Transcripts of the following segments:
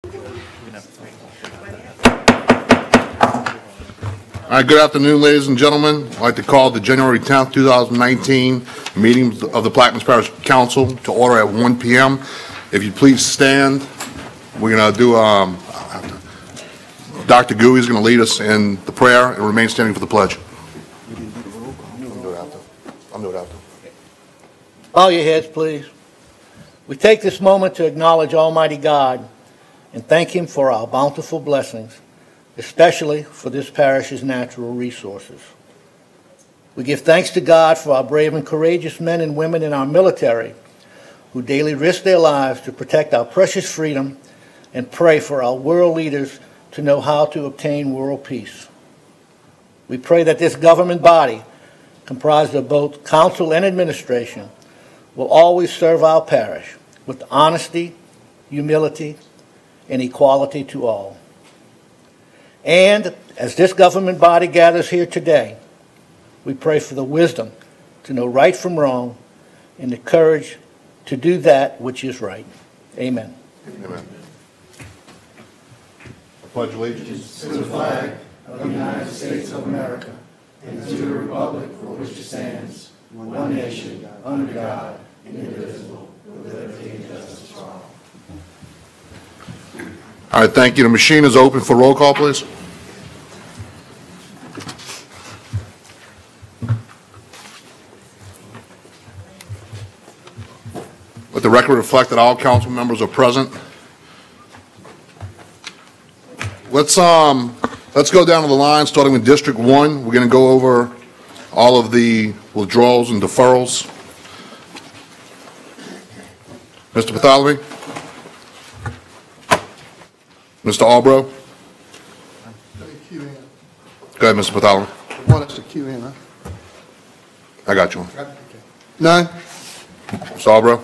All right, good afternoon, ladies and gentlemen. I'd like to call the January 10th, 2019 meeting of the Plaquemines Parish Council to order at 1 p.m. If you'd please stand, we're going to do, Dr. Gui is going to lead us in the prayer and remain standing for the pledge. I'm doing it after. Bow your heads, please. We take this moment to acknowledge Almighty God and thank Him for our bountiful blessings, especially for this parish's natural resources. We give thanks to God for our brave and courageous men and women in our military who daily risk their lives to protect our precious freedom, and pray for our world leaders to know how to obtain world peace. We pray that this government body, comprised of both council and administration, will always serve our parish with honesty, humility, and equality to all. And as this government body gathers here today, we pray for the wisdom to know right from wrong and the courage to do that which is right. Amen. Amen. I pledge allegiance to the flag of the United States of America and to the republic for which it stands, one nation, under God, indivisible, with liberty and justice for all. All right, thank you. The machine is open for roll call, please. Let the record reflect that all council members are present. Let's go down to the line, starting with District 1. We're going to go over all of the withdrawals and deferrals. Mr. Bartholomew? Mr. Albro? Go ahead, Mr. Bartholomew. One is the Q&A, huh? I got you. None. Mr. Albro?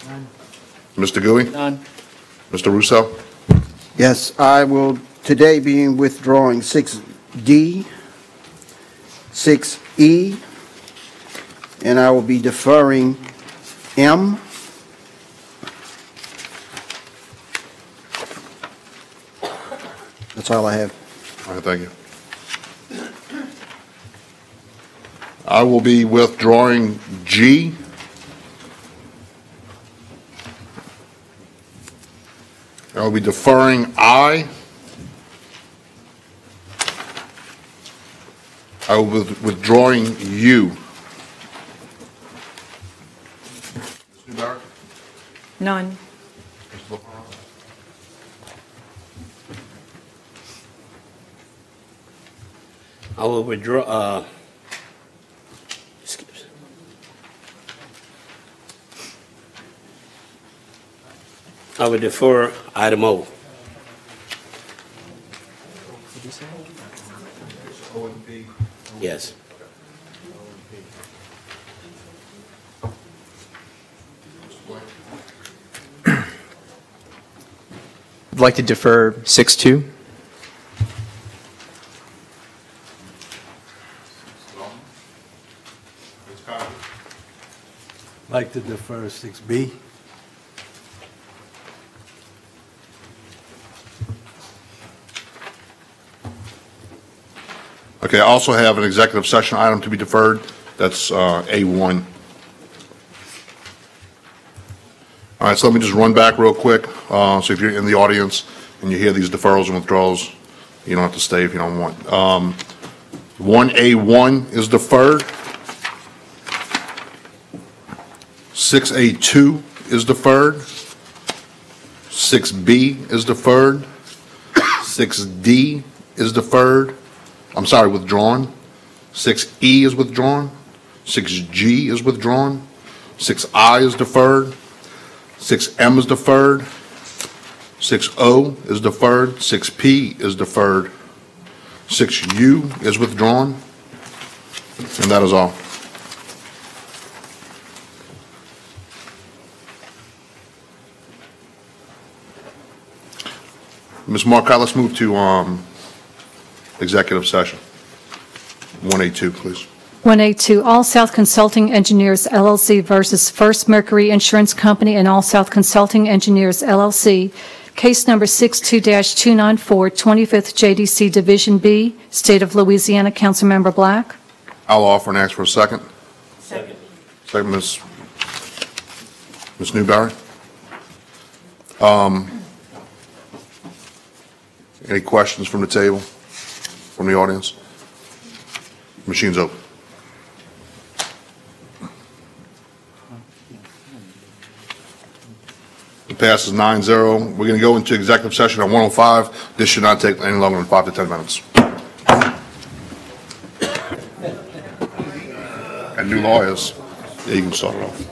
None. Mr. Gui? None. Mr. Russo? Yes, I will today be withdrawing 6D, 6E, and I will be deferring M. That's all I have. All right, thank you. I will be withdrawing G. I will be deferring I. I will be withdrawing U. Ms. Newbarrett? None. I will withdraw, I would defer item O. Yes. I'd like to defer 6-2. I'd like to defer 6B. Okay, I also have an executive session item to be deferred. That's A1. All right, so let me just run back real quick. So if you're in the audience and you hear these deferrals and withdrawals, you don't have to stay if you don't want. 1A1 is deferred. 6A2 is deferred. 6B is deferred. 6D is deferred. I'm sorry, withdrawn. 6E is withdrawn. 6G is withdrawn. 6I is deferred. 6M is deferred. 6O is deferred. 6P is deferred. 6U is withdrawn. And that is all. Ms. Marcotte, let's move to executive session. 1A2, please. 1A2, All South Consulting Engineers, LLC versus First Mercury Insurance Company and All South Consulting Engineers, LLC. Case number 62-294, 25th JDC Division B, State of Louisiana. Councilmember Black. I'll offer and ask for a second. Second, Ms. Newberry. Any questions from the table, from the audience? Machine's open. It passes 9-0. We're going to go into executive session at 1:05. This should not take any longer than 5 to 10 minutes. And new lawyers, yeah, you can start it off.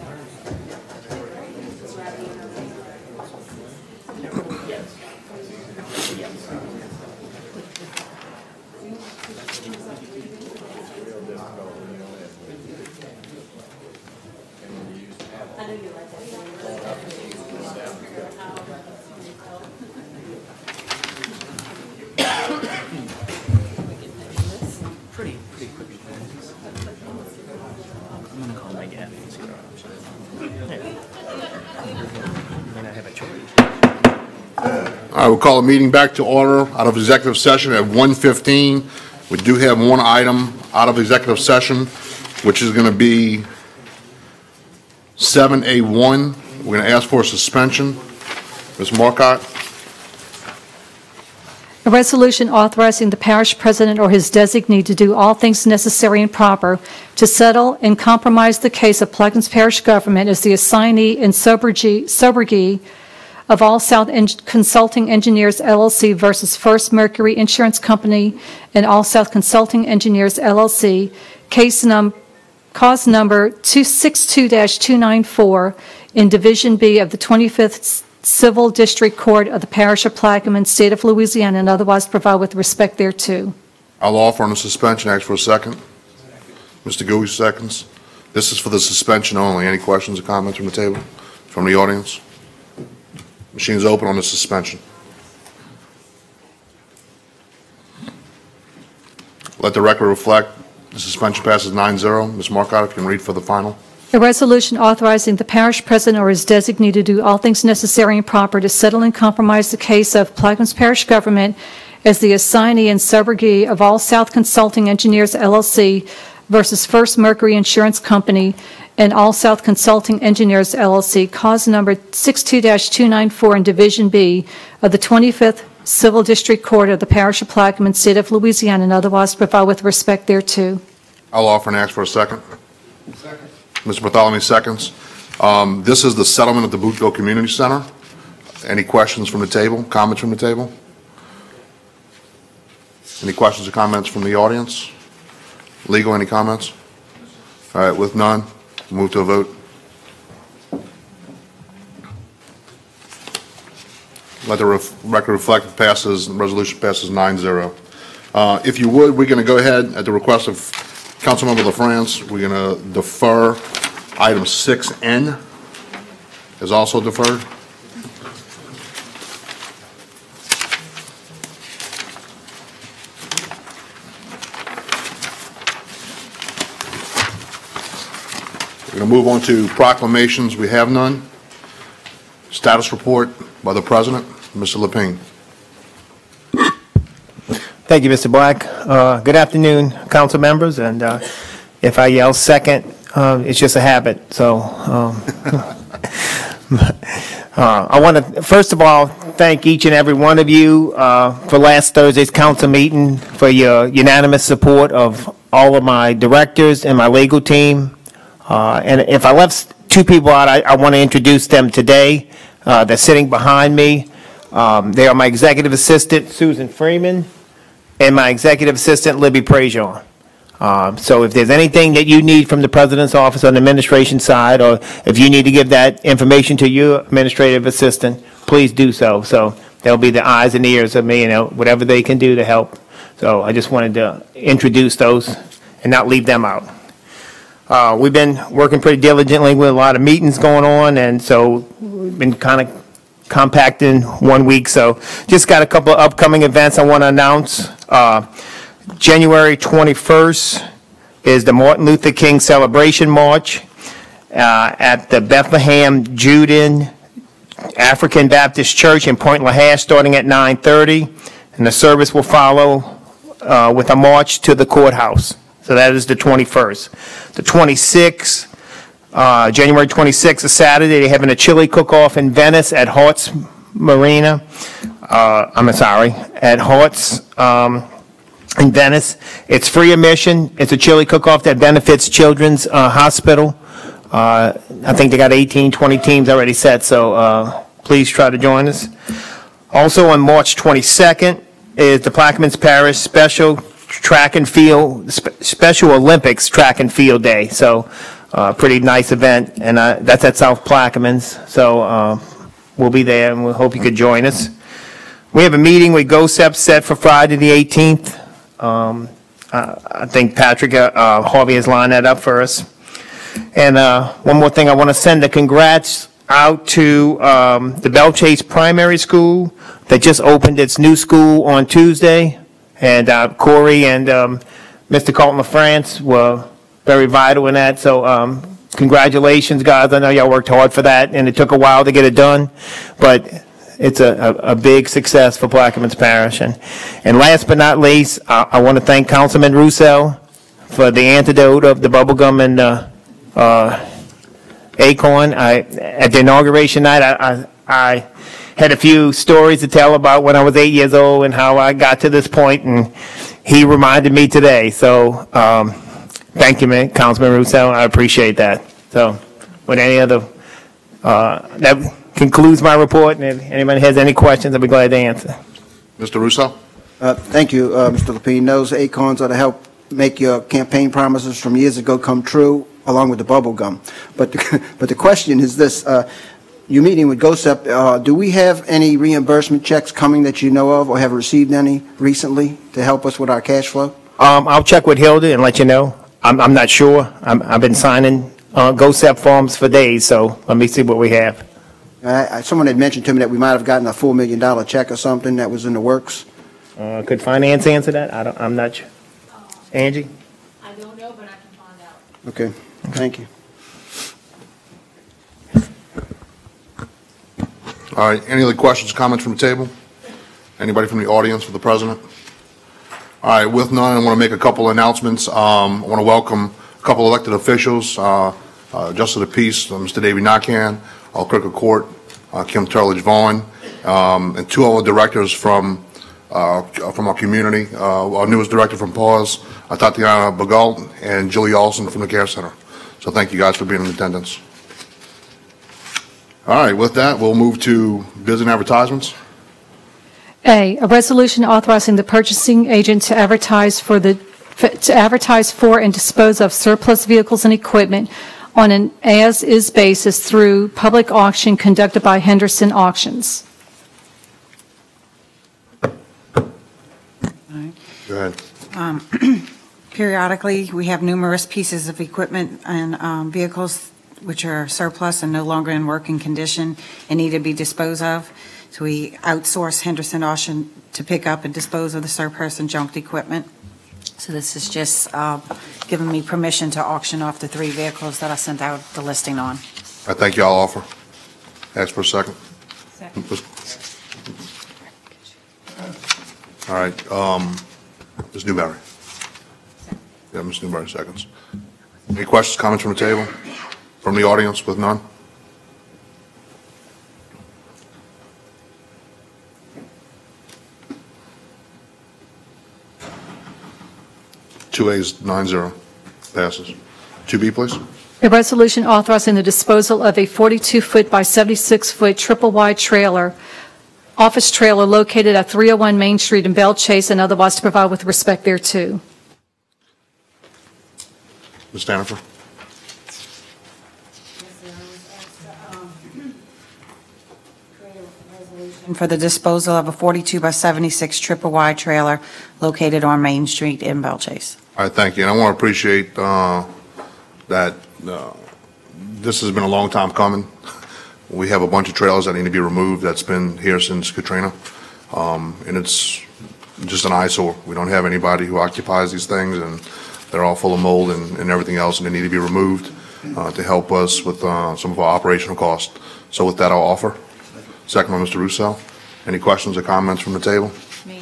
All right, we'll call the meeting back to order out of executive session at 1:15. We do have one item out of executive session, which is going to be 7A1. We're going to ask for a suspension. Ms. Marcotte. A resolution authorizing the parish president or his designee to do all things necessary and proper to settle and compromise the case of Plaquemines Parish government as the assignee and subrogee of All South Consulting Engineers, LLC versus First Mercury Insurance Company and All South Consulting Engineers, LLC, cause number 262-294 in Division B of the 25th Civil District Court of the Parish of Plaquemines, State of Louisiana, and otherwise provide with respect thereto. I'll offer on the suspension. Ask for a second. Mr. Gooey seconds. This is for the suspension only. Any questions or comments from the table, from the audience? Machine's open on the suspension. Let the record reflect the suspension passes 9-0. Ms. Marcotte, if you can read for the final. A resolution authorizing the parish president or his designee to do all things necessary and proper to settle and compromise the case of Plaquemines Parish government as the assignee and subrogee of All South Consulting Engineers, LLC versus First Mercury Insurance Company and All South Consulting Engineers, LLC, cause number 62-294 in Division B of the 25th Civil District Court of the Parish of Plaquemines, State of Louisiana, and otherwise provide with respect thereto. I'll offer and ask for a second. Second. Mr. Bartholomew seconds. This is the settlement at the Bootville Community Center. Any questions from the table? Comments from the table? Any questions or comments from the audience? Legal, any comments? All right, with none, move to a vote. Let the record reflect it passes, the resolution passes 9-0. If you would, we're going to go ahead at the request of Councilmember LaFrance. We're going to defer item 6N is also deferred. We're going to move on to proclamations. We have none. Status report by the President, Mr. Lepine. Thank you, Mr. Black. Good afternoon, council members, and if I yell second, it's just a habit. So I want to, first of all, thank each and every one of you for last Thursday's council meeting, for your unanimous support of all of my directors and my legal team. And if I left two people out, I want to introduce them today. They're sitting behind me. They are my executive assistant, Susan Freeman, and my executive assistant, Libby Prejean. So if there's anything that you need from the President's office on the administration side, or if you need to give that information to your administrative assistant, please do so. So they'll be the eyes and ears of me, whatever they can do to help. So I just wanted to introduce those and not leave them out. We've been working pretty diligently with a lot of meetings going on, and so we've been kind of compacting 1 week. So just got a couple of upcoming events I want to announce. January 21st is the Martin Luther King Celebration March at the Bethlehem Judean African Baptist Church in Point LaHash starting at 9:30, and the service will follow with a march to the courthouse. So that is the 21st. The 26th, January 26th, is Saturday. They're having a chili cook-off in Venice at Hart's Marina. At Hart's in Venice. It's free admission. It's a chili cook-off that benefits Children's Hospital. I think they got 18, 20 teams already set, so please try to join us. Also on March 22nd is the Plaquemines Parish Special Olympics Track and Field Day. So pretty nice event, and that's at South Plaquemines. So we'll be there, and we hope you could join us. We have a meeting with GOSEP set for Friday the 18th. I think Patrick Harvey has lined that up for us. And one more thing, I want to send a congrats out to the Belle Chase Primary School that just opened its new school on Tuesday. And Corey and Mr. Carlton LaFrance were very vital in that. So congratulations, guys. I know y'all worked hard for that, and it took a while to get it done. But it's a big success for Plaquemines Parish. And last but not least, I want to thank Councilman Russo for the antidote of the bubblegum and Acorn. At the inauguration night, I had a few stories to tell about when I was 8 years old and how I got to this point, and he reminded me today. So thank you, man, Councilman Russo. I appreciate that. So with any other, that concludes my report, and if anybody has any questions, I'll be glad to answer. Mr. Russo? Thank you, Mr. Lapine. Those acorns are to help make your campaign promises from years ago come true, along with the bubble gum. But the question is this, you're meeting with GOSEP, do we have any reimbursement checks coming that you know of, or have received any recently to help us with our cash flow? I'll check with Hilda and let you know. I'm not sure. I've been signing GOSEP forms for days, so let me see what we have. Someone had mentioned to me that we might have gotten a $4 million check or something that was in the works. Could finance answer that? I'm not sure. Angie? I don't know, but I can find out. Okay, thank you. All right, any other questions, comments from the table? Anybody from the audience for the president? All right, with none, I want to make a couple announcements. I want to welcome a couple elected officials, Justice of the Peace, Mr. Davey Nakan, Cricket Court, Kim Turledge Vaughn, and two other directors from our community. Our newest director from PAWS, Tatiana Bagalt, and Julie Olson from the Care Center. So thank you guys for being in attendance. All right, with that, we'll move to bids and advertisements. A resolution authorizing the purchasing agent to advertise for and dispose of surplus vehicles and equipment on an as-is basis through public auction conducted by Henderson Auctions. Go ahead. Periodically, we have numerous pieces of equipment and vehicles which are surplus and no longer in working condition and need to be disposed of. So we outsource Henderson Auction to pick up and dispose of the surplus and junked equipment. So this is just giving me permission to auction off the 3 vehicles that I sent out the listing on. I thank you. I'll offer. Ask for a second. Second. All right, Ms. Newberry. Yeah, Ms. Newberry, seconds. Any questions, comments from the table? From the audience with none? Two A's, 9-0, passes. 2B, please. A resolution authorizing the disposal of a 42-foot by 76-foot triple-wide trailer, office trailer located at 301 Main Street in Belle Chase, and otherwise to provide with respect thereto. Ms. Stanifer. For the disposal of a 42 by 76 triple-wide trailer located on Main Street in Belle Chase. All right, thank you. And I want to appreciate that this has been a long time coming. We have a bunch of trailers that need to be removed that's been here since Katrina, and it's just an eyesore. We don't have anybody who occupies these things, and they're all full of mold and everything else, and they need to be removed to help us with some of our operational costs. So with that, I'll offer. Second by Mr. Russo. Any questions or comments from the table? Me.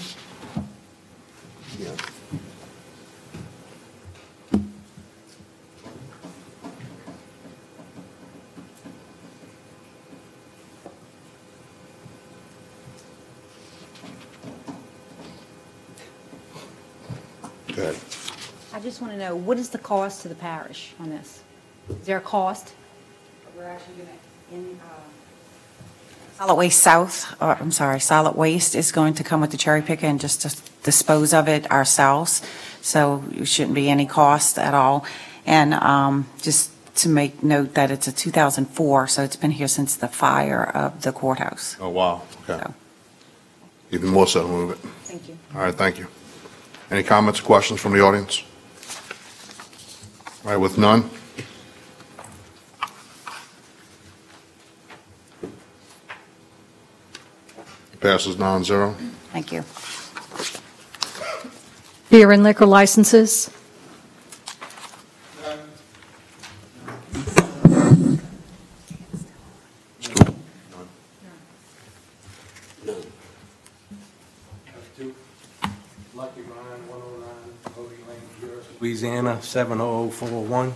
Go ahead. I just want to know, what is the cost to the parish on this? Is there a cost? We're actually going to, Solid Waste South, or I'm sorry, Solid Waste is going to come with the cherry picker and just to dispose of it ourselves. So it shouldn't be any cost at all. And just to make note that it's a 2004, so it's been here since the fire of the courthouse. Oh, wow. Okay. So, Even more so to move it. thank you. All right, thank you. Any comments or questions from the audience? All right, with none. Passes 9-0. Thank you. Beer and liquor licenses. Lucky Ryan, 109, Cody Lane, Louisiana, 70041.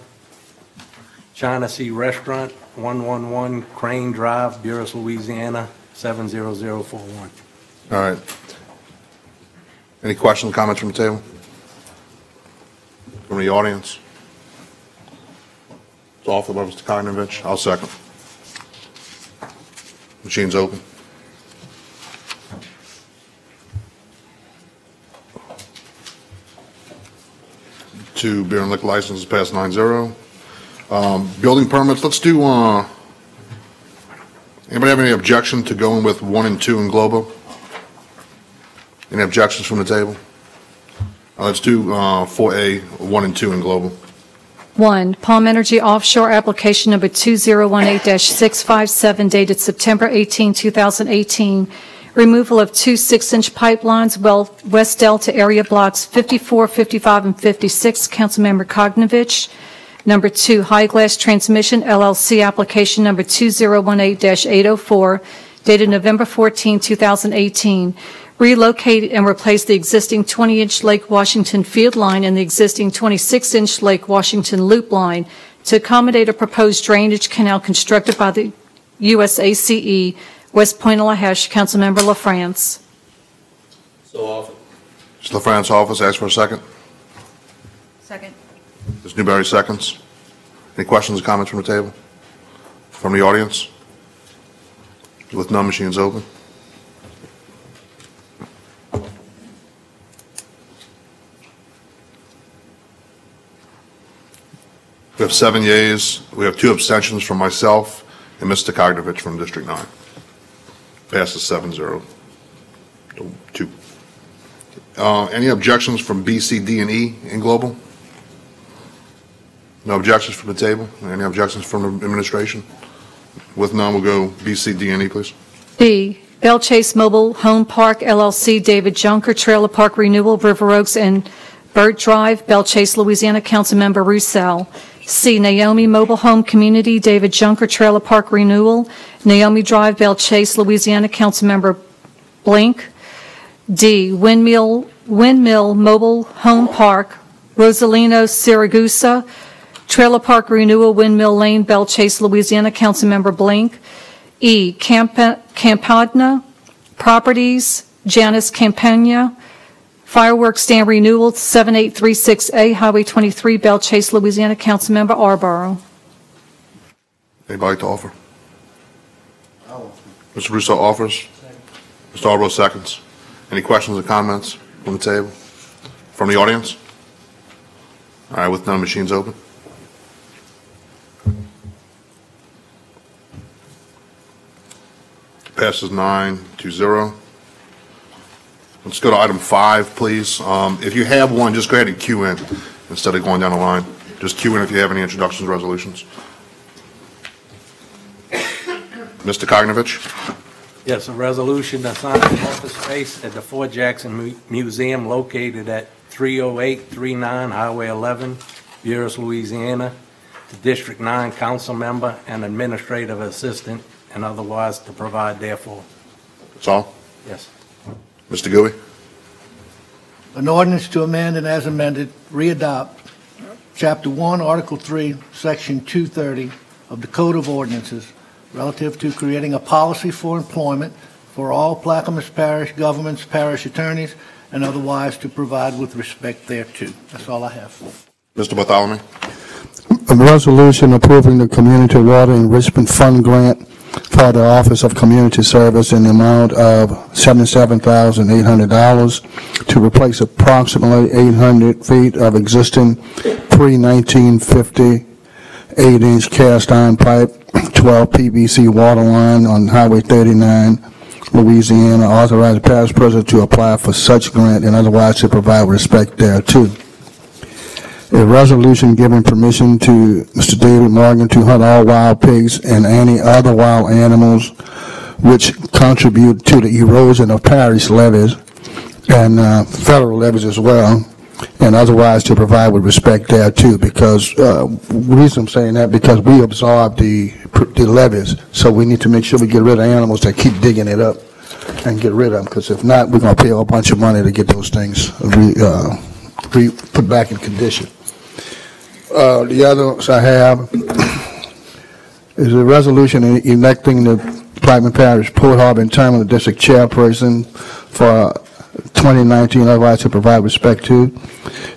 China Sea Restaurant, 111 Crane Drive, Buras, Louisiana, 70041. All right. Any questions, comments from the table? From the audience? It's offered by Mr. Kognovich. I'll second. Machine's open. Two beer and liquor licenses passed 9-0. Building permits, let's do, anybody have any objection to going with 1 and 2 in Globo? Any objections from the table? Let's do 4A, 1 and 2 in Global. 1, Palm Energy Offshore Application Number 2018-657 dated September 18, 2018. Removal of 2 6-inch pipelines, West Delta area blocks 54, 55, and 56. Councilmember Kognovich. Number 2, High Glass Transmission LLC Application Number 2018-804 dated November 14, 2018. Relocate and replace the existing 20-inch Lake Washington field line and the existing 26-inch Lake Washington loop line to accommodate a proposed drainage canal constructed by the USACE, West Point, Lahash. Councilmember LaFrance. So often. Mr. LaFrance, office, ask for a second. Second. Ms. Newberry, seconds. Any questions or comments from the table? From the audience? With none, machines open. We have 7 yeas. We have 2 abstentions from myself and Mr. Kognovich from District 9. Passes 7-0. 2. Any objections from B, C, D, and E in Global? No objections from the table? Any objections from the administration? With none, we'll go B, C, D, and E, please. B, Bell Chase Mobile Home Park LLC, David Junker, Trailer Park Renewal, River Oaks and Bird Drive, Bell Chase, Louisiana. Councilmember Roussel. C, Naomi Mobile Home Community, David Junker, Trailer Park Renewal, Naomi Drive, Bell Chase, Louisiana. Councilmember Blink. D, Windmill Mobile Home Park, Rosalino, Siragusa, Trailer Park Renewal, Windmill Lane, Bell Chase, Louisiana. Councilmember Blink. E, Campadna Properties, Janice Campagna, Fireworks Stand Renewal, 7836A, Highway 23, Bell Chase, Louisiana. Councilmember Arborough. Anybody to offer? Mr. Russo offers. Mr. Arborough seconds. Any questions or comments from the table? From the audience? All right, with none, machines open. Passes 9-0. Let's go to item 5, please. If you have one, just go ahead and queue in instead of going down the line. Just queue in if you have any introductions or resolutions. Mr. Kognovich? Yes, a resolution assigning office space at the Fort Jackson Museum located at 30839 Highway 11, Buras, Louisiana, to District 9 Council Member and Administrative Assistant and otherwise to provide therefor. That's all? Yes. Mr. Gooey? An ordinance to amend and as amended, readopt Chapter 1, Article 3, Section 230 of the Code of Ordinances relative to creating a policy for employment for all Plaquemines Parish governments, parish attorneys, and otherwise to provide with respect thereto. That's all I have. Mr. Bartholomew? A resolution approving the Community Water Enrichment Fund grant for the Office of Community Service in the amount of $77,800 to replace approximately 800 feet of existing pre-1950 8-inch cast iron pipe, 12 PVC water line on Highway 39, Louisiana. Authorize the parish president to apply for such grant and otherwise to provide respect thereto. A resolution giving permission to Mr. David Morgan to hunt all wild pigs and any other wild animals which contribute to the erosion of parish levees and federal levees as well, and otherwise to provide with respect thereto. Because the reason I'm saying that, because we absorb the levees, so we need to make sure we get rid of animals that keep digging it up and get rid of them, because if not, we're going to pay a bunch of money to get those things put back in condition. The others I have is a resolution electing the Plaquemines Parish Port Harbor and Terminal District Chairperson for 2019, otherwise to provide respect to.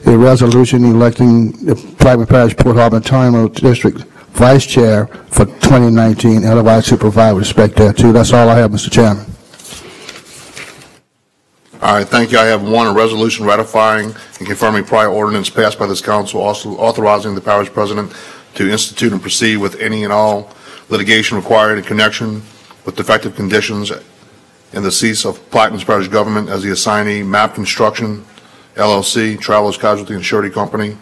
A resolution electing the Plaquemines Parish Port Harbor and Terminal District Vice Chair for 2019, otherwise to provide respect thereto. That's all I have, Mr. Chairman. All right, thank you. I have one, a resolution ratifying and confirming prior ordinance passed by this council, also authorizing the parish president to institute and proceed with any and all litigation required in connection with defective conditions in the seats of Plaquemines Parish government as the assignee, MAP Construction, LLC, Travelers Casualty and Surety Company,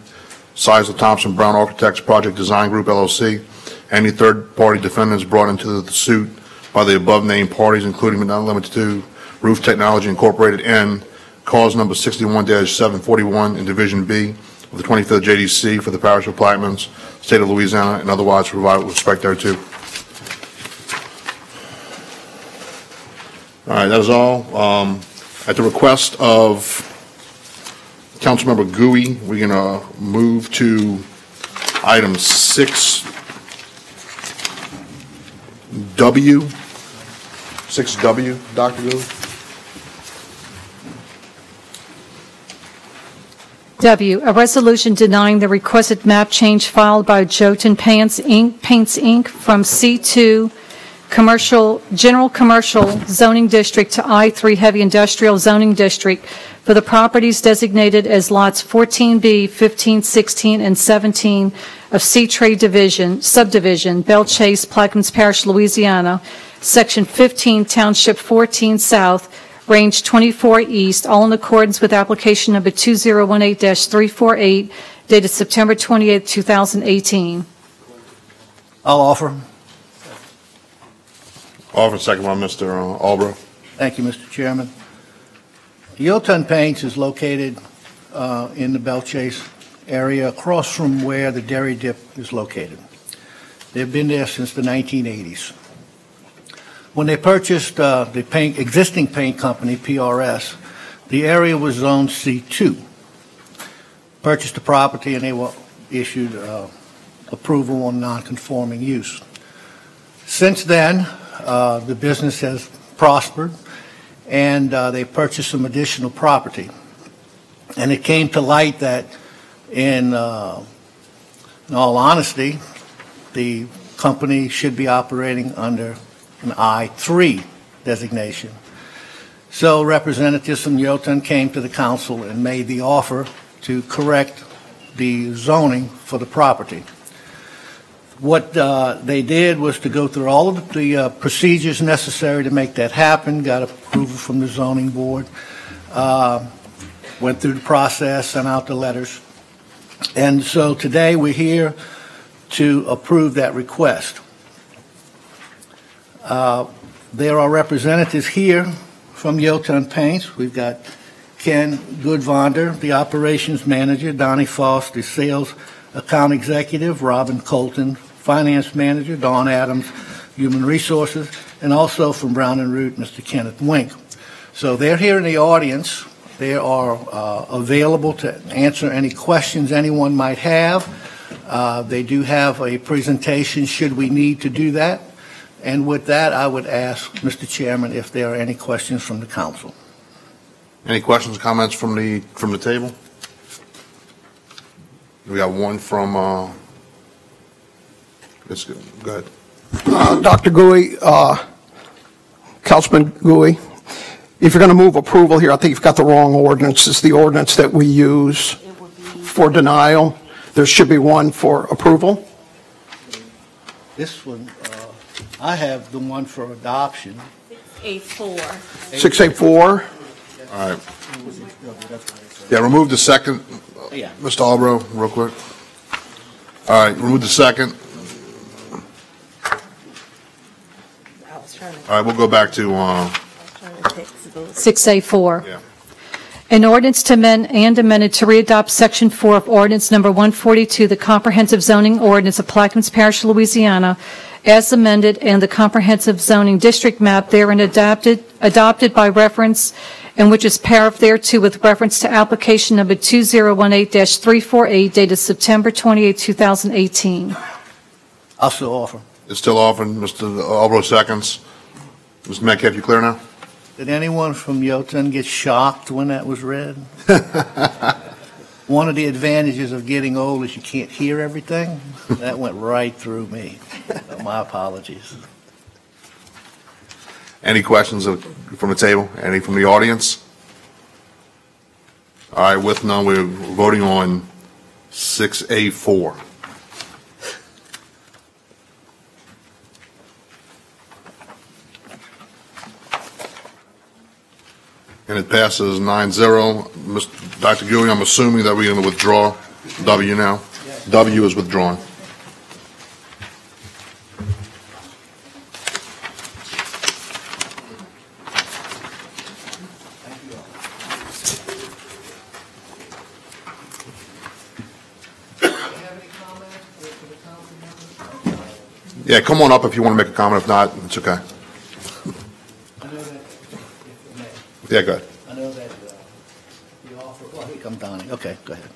Seisler Thompson Brown Architects Project Design Group, LLC, any third-party defendants brought into the suit by the above-named parties, including but not limited to Roof Technology Incorporated, and cause number 61-741 in Division B of the 25th JDC for the Parish of Plaquemines, State of Louisiana, and otherwise provide with respect thereto. All right, that is all. At the request of Councilmember Gooey, we're going to move to item 6W. 6W, Dr. Gooey. W, a resolution denying the requested map change filed by Jotun Paints Inc. from C2 General Commercial Zoning District to I3 Heavy Industrial Zoning District for the properties designated as lots 14B, 15, 16, and 17 of C-Trade Subdivision, Belle Chase, Plaquemines Parish, Louisiana, Section 15, Township 14 South, Range 24 East, all in accordance with application number 2018-348, dated September 28, 2018. I'll offer. Offer, second by Mr. Albro. Thank you, Mr. Chairman. Jotun Paints is located in the Belle Chase area across from where the Dairy Dip is located. They've been there since the 1980s. When they purchased the existing paint company, PRS, the area was zoned C2. Purchased the property and they were issued approval on non-conforming use. Since then, the business has prospered and they purchased some additional property. And it came to light that in all honesty, the company should be operating under an I3 designation. So representatives from Jotun came to the council and made the offer to correct the zoning for the property. What they did was to go through all of the procedures necessary to make that happen, got approval from the zoning board, went through the process, sent out the letters. And so today we're here to approve that request. There are representatives here from Jotun Paints. We've got Ken Goodvander, the operations manager, Donnie Foss, the sales account executive, Robin Colton, finance manager, Dawn Adams, Human Resources, and also from Brown and Root, Mr. Kenneth Wink. So they're here in the audience. They are available to answer any questions anyone might have. They do have a presentation should we need to do that. And with that, I would ask, Mr. Chairman, if there are any questions from the council. Any questions, comments from the table? We got one from, let's go ahead. Dr. Gouy, Councilman Gouy, if you're going to move approval here, I think you've got the wrong ordinance. It's the ordinance that we use for denial. There should be one for approval. This one, I have the one for adoption. 684. 684. All right. Yeah, remove the second. Yeah. Mr. Albro, real quick. All right, remove the second. All right, we'll go back to 6A4. Yeah. An ordinance to amend and amended to readopt Section 4 of Ordinance Number 142, the Comprehensive Zoning Ordinance of Plaquemines Parish, Louisiana, as amended, and the Comprehensive Zoning District Map therein adopted by reference, and which is paraphrased thereto with reference to application number 2018-348, dated September 28, 2018. I'll still offer. It's still offering. Mr. Albro seconds. Mr. Metcalf, you clear now? Did anyone from Yotan get shocked when that was read? One of the advantages of getting old is you can't hear everything. That went right through me. So my apologies. Any questions from the table? Any from the audience? All right, with none, we're voting on 6A4. And it passes 9-0. Dr. Gouy, I'm assuming that we're going to withdraw W now. W is withdrawn. Yeah, come on up if you want to make a comment. If not, it's okay. Yeah, go ahead. I know that the offer, well, here comes Donnie. Okay, go ahead.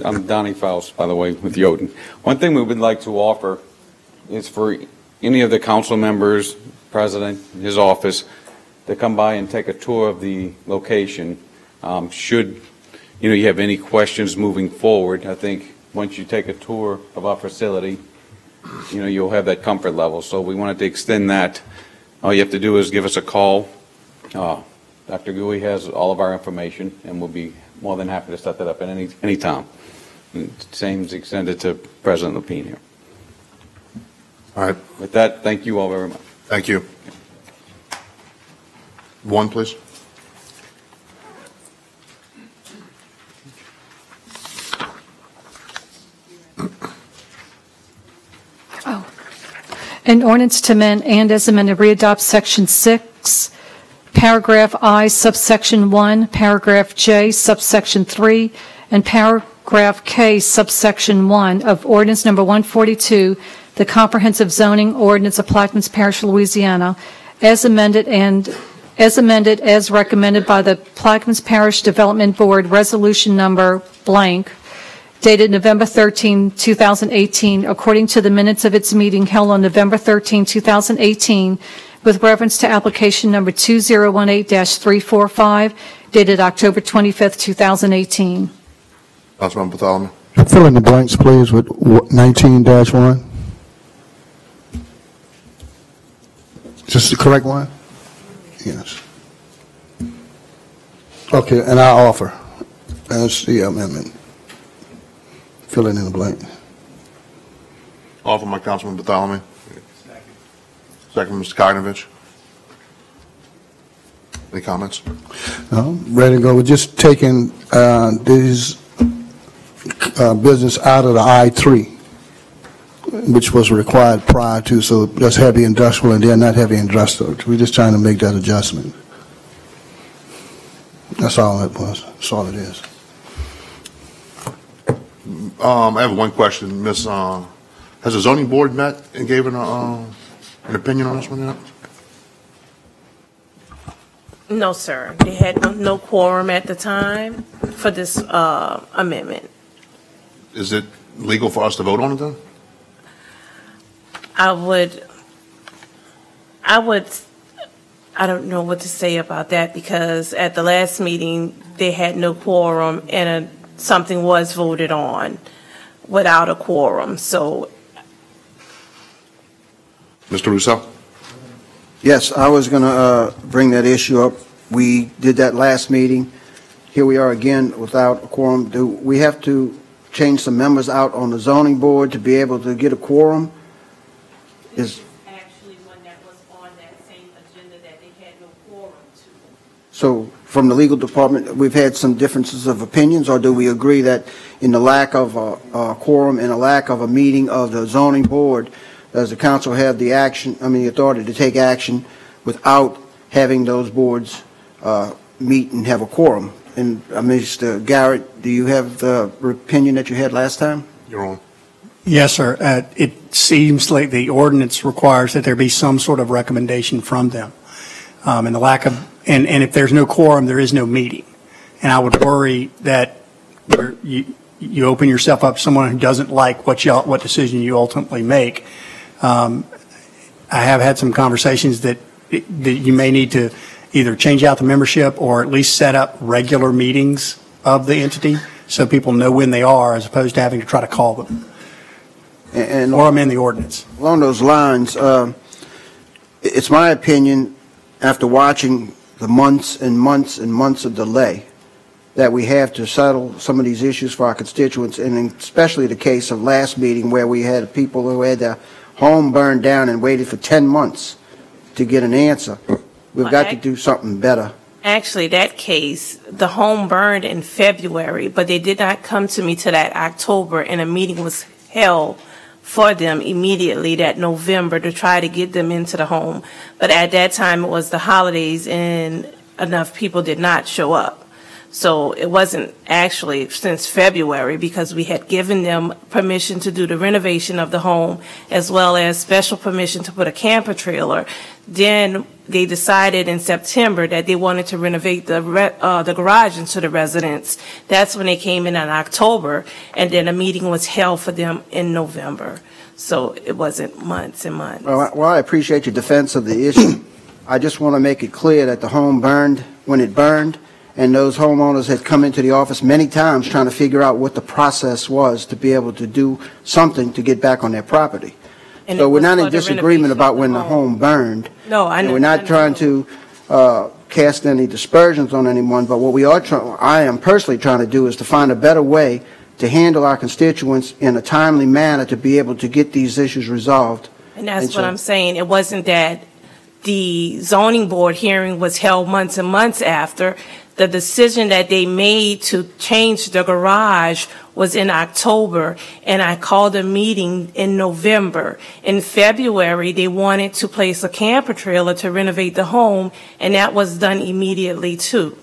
I'm Donnie Faust, by the way, with Yoden. One thing we would like to offer is for any of the council members, president, his office, to come by and take a tour of the location. Should you have any questions moving forward, I think once you take a tour of our facility, you'll have that comfort level. So we wanted to extend that. All you have to do is give us a call. Dr. Gouy has all of our information, and we'll be more than happy to set that up at any time. And same is extended to President Lapine here. All right. With that, thank you all very much. Thank you. One, please. An ordinance to amend and as amended readopt Section 6, Paragraph I, Subsection 1, Paragraph J, Subsection 3, and Paragraph K, Subsection 1 of Ordinance Number 142, the Comprehensive Zoning Ordinance of Plaquemines Parish, Louisiana, as amended as recommended by the Plaquemines Parish Development Board, Resolution Number blank, dated November 13, 2018, according to the minutes of its meeting held on November 13, 2018, with reference to application number 2018-345, dated October 25, 2018. Councilman Bartholomew. Fill in the blanks, please, with 19-1. Is this the correct one? Yes. Okay, and I offer. That's the amendment. Fill it in the blank. Offer by Councilman Bartholomew. Second, Mr. Kognovich. Any comments? No, ready to go. We're just taking these business out of the I-3, which was required prior to, so that's heavy industrial and then not heavy industrial. We're just trying to make that adjustment. That's all it was. That's all it is. I have one question, Ms. Has the zoning board met and gave an opinion on this one yet? No, sir. They had no quorum at the time for this amendment. Is it legal for us to vote on it then? I don't know what to say about that because at the last meeting, they had no quorum and something was voted on without a quorum, so. Mr. Russo? Yes, I was going to bring that issue up. We did that last meeting. Here we are again without a quorum. Do we have to change some members out on the zoning board to be able to get a quorum? Is actually one that was on that same agenda that they had no quorum to. So from the legal department, we've had some differences of opinions, or do we agree that in the lack of a quorum and a lack of a meeting of the zoning board, does the council have the authority to take action without having those boards meet and have a quorum? And Mr. Garrett, do you have the opinion that you had last time? You're on. Yes, sir. It seems like the ordinance requires that there be some sort of recommendation from them. And the lack of, and if there's no quorum, there is no meeting. And I would worry that you open yourself up to someone who doesn't like what decision you ultimately make. I have had some conversations that you may need to either change out the membership or at least set up regular meetings of the entity so people know when they are as opposed to having to try to call them. Or amend the ordinance. Along those lines, it's my opinion, after watching the months and months and months of delay, that we have to settle some of these issues for our constituents, and especially the case of last meeting where we had people who had their home burned down and waited for 10 months to get an answer. We've got to do something better. Actually, that case, the home burned in February, but they did not come to me till that October, and a meeting was held for them immediately that November to try to get them into the home. But at that time, it was the holidays, and enough people did not show up. So it wasn't actually since February because we had given them permission to do the renovation of the home as well as special permission to put a camper trailer. Then they decided in September that they wanted to renovate the garage into the residence. That's when they came in October, and then a meeting was held for them in November. So it wasn't months and months. Well, I appreciate your defense of the issue. I just want to make it clear that the home burned when it burned, and those homeowners had come into the office many times trying to figure out what the process was to be able to do something to get back on their property. And so we're not in disagreement about when the home burned. No, I know. And we're not trying to cast any dispersions on anyone, but what I am personally trying to do is to find a better way to handle our constituents in a timely manner to be able to get these issues resolved. And that's what I'm saying. It wasn't that the zoning board hearing was held months and months after. The decision that they made to change the garage was in October, and I called a meeting in November. In February, they wanted to place a camper trailer to renovate the home, and that was done immediately too.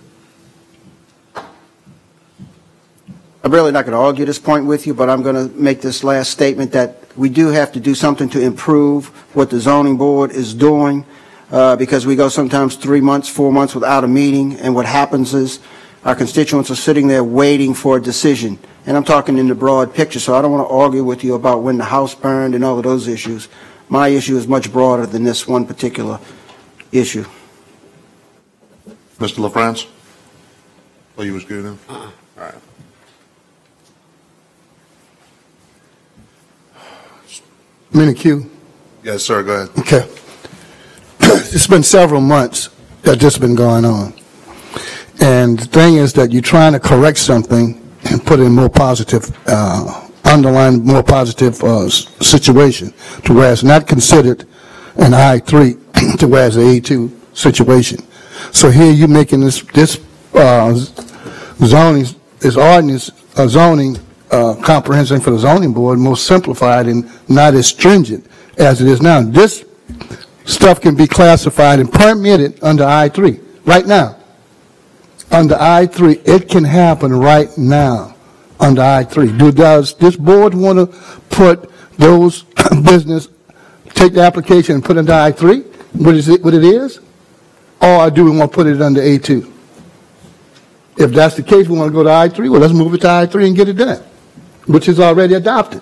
I'm really not going to argue this point with you, but I'm going to make this last statement that we do have to do something to improve what the zoning board is doing. Because we go sometimes 3 months, 4 months without a meeting, and what happens is our constituents are sitting there waiting for a decision. And I'm talking in the broad picture, so I don't want to argue with you about when the house burned and all of those issues. My issue is much broader than this one particular issue. Mr. LaFrance? Oh, you was good then? All right. Minute Q. Yes, sir, go ahead. Okay. It's been several months that this has been going on. And the thing is that you're trying to correct something and put it in more positive, underline more positive situation to where it's not considered an I-3 to where it's an A2 situation. So here you're making this zoning, this ordinance, zoning comprehension for the zoning board more simplified and not as stringent as it is now. This stuff can be classified and permitted under I-3 right now. Under I-3, it can happen right now under I-3. Does this board want to put those business take the application and put it into I-3, what it is? Or do we want to put it under A2? If that's the case, we want to go to I-3, well, let's move it to I-3 and get it done, which is already adopted.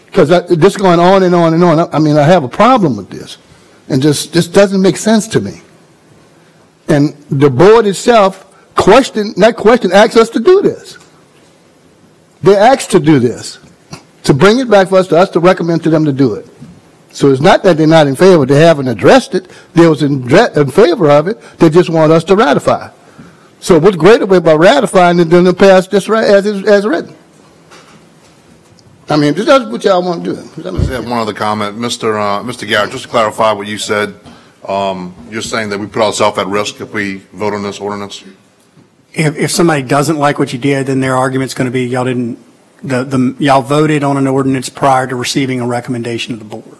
Because this going on and on and on. I mean, I have a problem with this. And this doesn't make sense to me. And the board itself asked us to do this. They asked to do this, to bring it back for us to recommend to them to do it. So it's not that they're not in favor. They haven't addressed it. They was in favor of it. They just want us to ratify. So what's great about ratifying it than to pass this as written? I mean, this is what y'all want to do. I have one other comment. Mr. Garrett, just to clarify what you said, you're saying that we put ourselves at risk if we vote on this ordinance? If somebody doesn't like what you did, then their argument's going to be y'all didn't, y'all voted on an ordinance prior to receiving a recommendation of the board.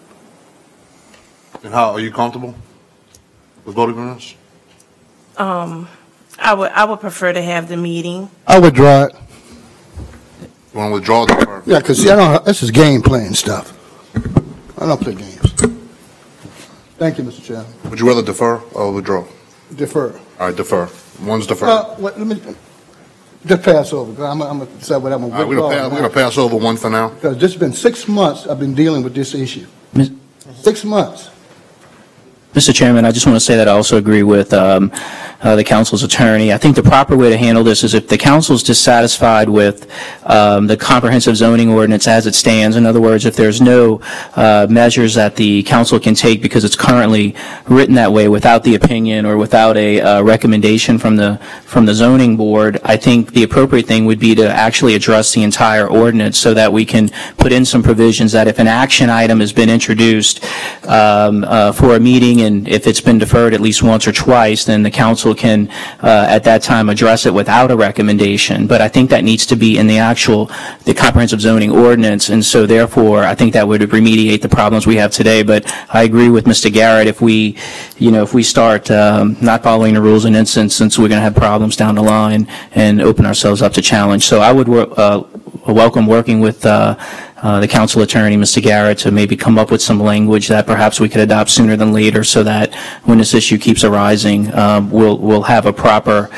And how, are you comfortable with voting on this? I would prefer to have the meeting. I withdraw it. You want to withdraw it? Yeah, because this is game playing stuff. I don't play games. Thank you, Mr. Chairman. Would you rather defer or withdraw? Defer. All right, defer. One's defer. Let me just pass over. I'm going to decide what I'm going to withdraw. We're going to pass over one for now. Because this has been 6 months I've been dealing with this issue. 6 months. Mr. Chairman, I just want to say that I also agree with the council's attorney. I think the proper way to handle this is if the council's dissatisfied with the comprehensive zoning ordinance as it stands. In other words, if there's no measures that the council can take because it's currently written that way without the opinion or without a recommendation from the zoning board, I think the appropriate thing would be to actually address the entire ordinance so that we can put in some provisions that if an action item has been introduced for a meeting and if it's been deferred at least once or twice, then the council can at that time address it without a recommendation. But I think that needs to be in the comprehensive zoning ordinance, and so therefore I think that would remediate the problems we have today. But I agree with Mr. Garrett. If we start not following the rules in instances, we're going to have problems down the line and open ourselves up to challenge. So I would welcome working with the council attorney, Mr. Garrett, to maybe come up with some language that perhaps we could adopt sooner than later so that when this issue keeps arising, we'll have a proper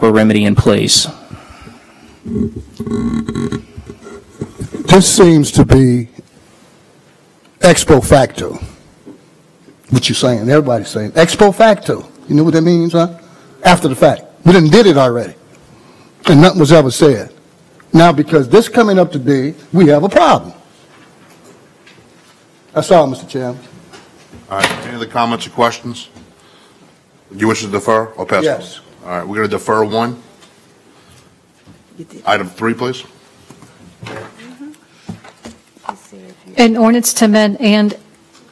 remedy in place. This seems to be ex post facto. What you're saying, everybody's saying. Ex post facto. You know what that means, huh? After the fact. We done did it already. And nothing was ever said. Now, because this coming up today, we have a problem. That's all, Mr. Chairman. All right. Any other comments or questions? Do you wish to defer or pass? Yes. All right. We're going to defer one. Item 3, please. An ordinance to amend and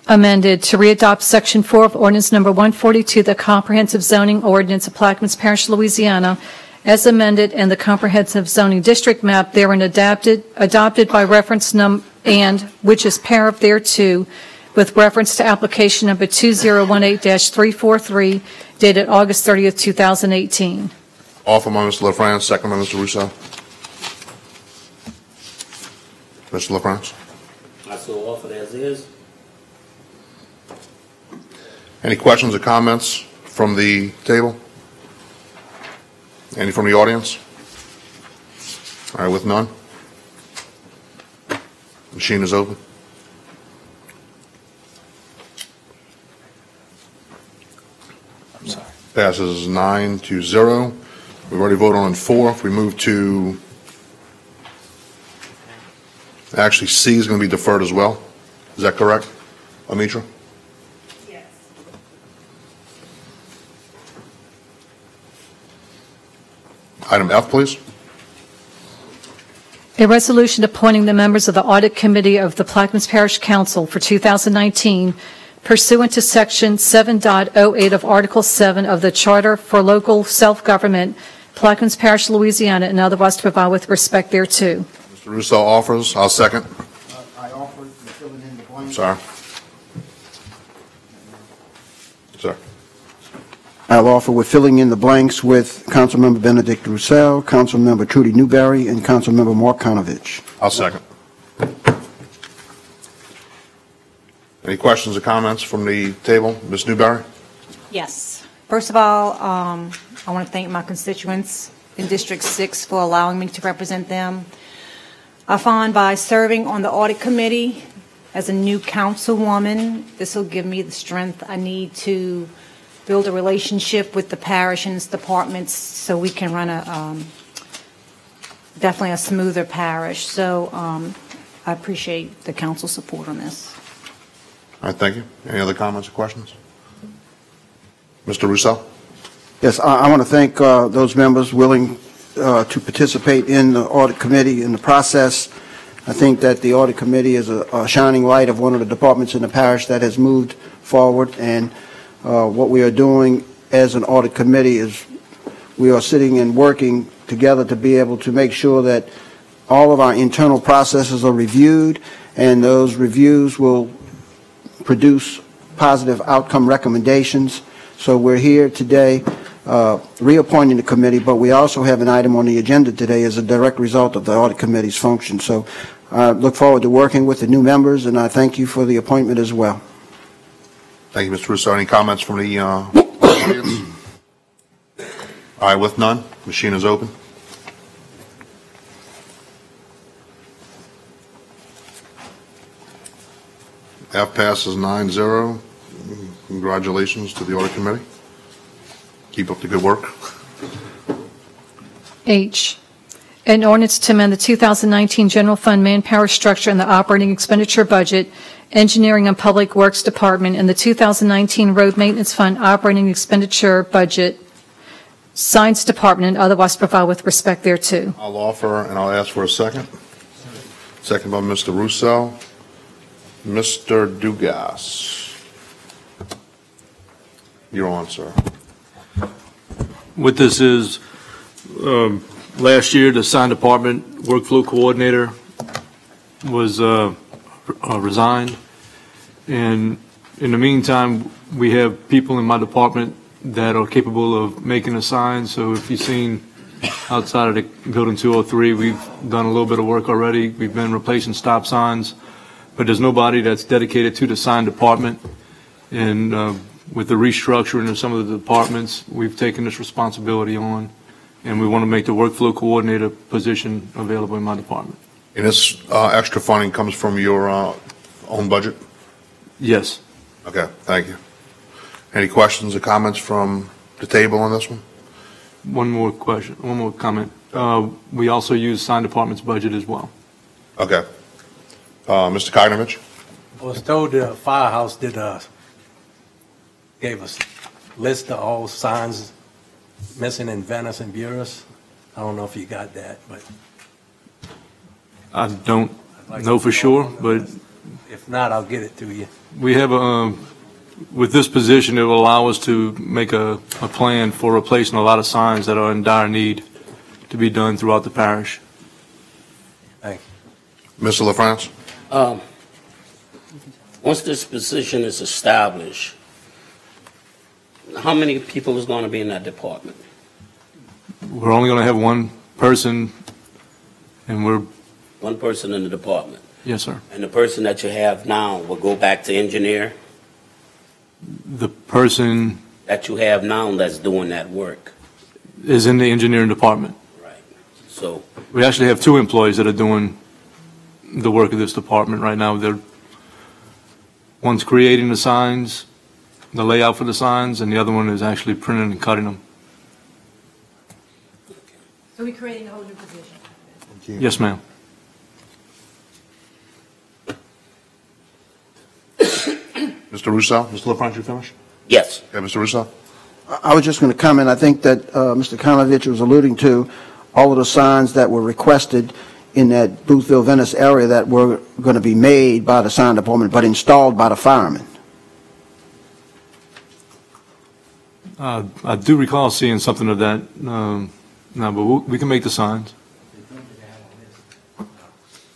amended to readopt Section 4 of Ordinance Number 142, the Comprehensive Zoning Ordinance of Plaquemines Parish, Louisiana, as amended, and the Comprehensive Zoning District Map therein adopted by reference and which is parent thereto, with reference to application number 2018-343, dated August 30th, 2018. Offer by Mr. LaFrance, second by Mr. Russo. Mr. LaFrance. I so offer as is. Any questions or comments from the table? Any from the audience? All right, with none. Machine is open. I'm sorry. Passes 9-0. We've already voted on 4. If we move to, actually C is going to be deferred as well. Is that correct, Amitra? Yes. Item F, please. A resolution appointing the members of the Audit Committee of the Plaquemines Parish Council for 2019 pursuant to Section 7.08 of Article 7 of the Charter for Local Self-Government, Plaquemines Parish, Louisiana, and otherwise to provide with respect thereto. Mr. Russo offers. I'll second. I offer to fill in the blank. Sorry. Sir. I'll offer with filling in the blanks with Councilmember Benedict Roussel, Councilmember Trudy Newberry, and Councilmember Mark Konovich. I'll second. Any questions or comments from the table? Ms. Newberry? Yes. First of all, I want to thank my constituents in District 6 for allowing me to represent them. I find by serving on the audit committee as a new councilwoman, this will give me the strength I need to build a relationship with the parish and its departments so we can run definitely a smoother parish. So I appreciate the council's support on this. All right, thank you. Any other comments or questions? Mr. Russo? Yes, I want to thank those members willing to participate in the audit committee in the process. I think that the audit committee is a shining light of one of the departments in the parish that has moved forward, and what we are doing as an audit committee is we are sitting and working together to be able to make sure that all of our internal processes are reviewed, and those reviews will produce positive outcome recommendations. So we're here today reappointing the committee, but we also have an item on the agenda today as a direct result of the audit committee's function. So I look forward to working with the new members, and I thank you for the appointment as well. Thank you, Mr. Russo. Any comments from the audience? All right, with none, machine is open. F passes 9-0. Congratulations to the audit committee. Keep up the good work. H, an ordinance to amend the 2019 general fund manpower structure and the operating expenditure budget, engineering and public works department, and the 2019 road maintenance fund operating expenditure budget, science department, and otherwise provide with respect thereto. I'll offer and I'll ask for a second. Second by Mr. Russo. Mr. Dugas. You're on, sir. What this is, last year the sign department workflow coordinator was resigned, and in the meantime we have people in my department that are capable of making the signs. So if you've seen outside of the building 203, we've done a little bit of work already. We've been replacing stop signs, but there's nobody that's dedicated to the sign department. And with the restructuring of some of the departments, we've taken this responsibility on, and we want to make the workflow coordinator position available in my department. And this extra funding comes from your own budget? Yes. Okay, thank you. Any questions or comments from the table on this one? One more question, one more comment. We also use sign department's budget as well. Okay. Mr. Kainovich? I was told the firehouse gave us a list of all signs missing in Venice and Buras. I don't know if you got that, but I don't know for sure, but if not, I'll get it to you. we have with this position, it will allow us to make a plan for replacing a lot of signs that are in dire need to be done throughout the parish. Thank you. Mr. LaFrance? Once this position is established, how many people is going to be in that department? We're only going to have one person, and we're... One person in the department? Yes, sir. And the person that you have now will go back to engineer? The person... That you have now that's doing that work? Is in the engineering department. Right. So... We actually have two employees that are doing the work of this department right now. One's creating the signs, the layout for the signs, and the other one is actually printing and cutting them. So we're creating a whole new position? Yes, ma'am. Mr. Russo? Mr. LaFrance, you finished? Yes. Okay, Mr. Russo? I was just going to comment. I think that Mr. Kainovich was alluding to all of the signs that were requested in that Boothville, Venice area that were going to be made by the sign department but installed by the firemen. I do recall seeing something of that. No, but we can make the signs.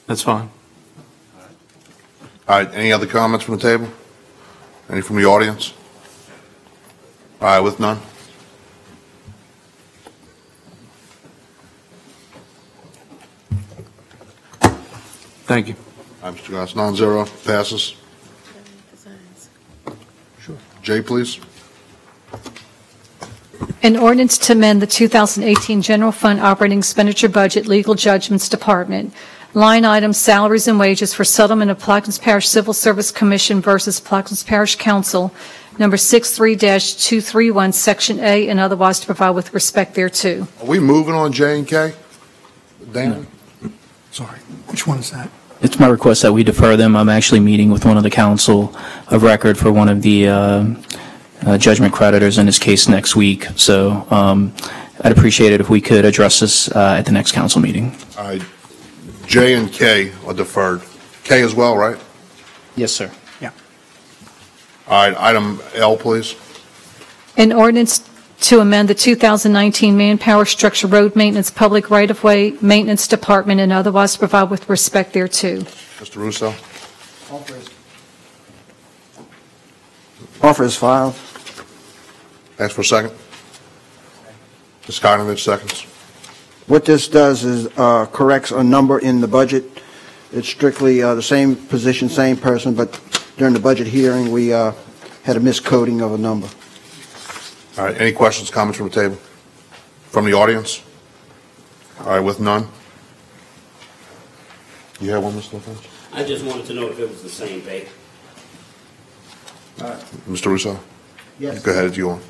That's fine. All right, any other comments from the table? Any from the audience? All right, with none? Thank you. All right, Mr. Goss, 9-0, passes. Jay, please. An ordinance to amend the 2018 General Fund Operating Expenditure Budget Legal Judgments Department. Line item salaries and wages for settlement of Plaquemines Parish Civil Service Commission versus Plaquemines Parish Council, number 63-231, Section A, and otherwise to provide with respect thereto. Are we moving on J and K? Dan? Sorry, which one is that? It's my request that we defer them. I'm actually meeting with one of the counsel of record for one of the judgment creditors in this case next week. So I'd appreciate it if we could address this at the next council meeting. All right. J and K are deferred. K as well, right? Yes, sir. Yeah. All right. Item L, please. An ordinance to amend the 2019 Manpower Structure Road Maintenance Public Right-of-Way Maintenance Department and otherwise to provide with respect thereto. Mr. Russo. Offer is filed. Ask for a second. Ms. Koinovich, seconds. What this does is corrects a number in the budget. It's strictly the same position, same person, but during the budget hearing, we had a miscoding of a number. All right. Any questions, comments from the table? From the audience? All right. With none? You have one, Mr. LaFrance? I just wanted to know if it was the same pay. Mr. Russo? Yes. Go ahead, you want?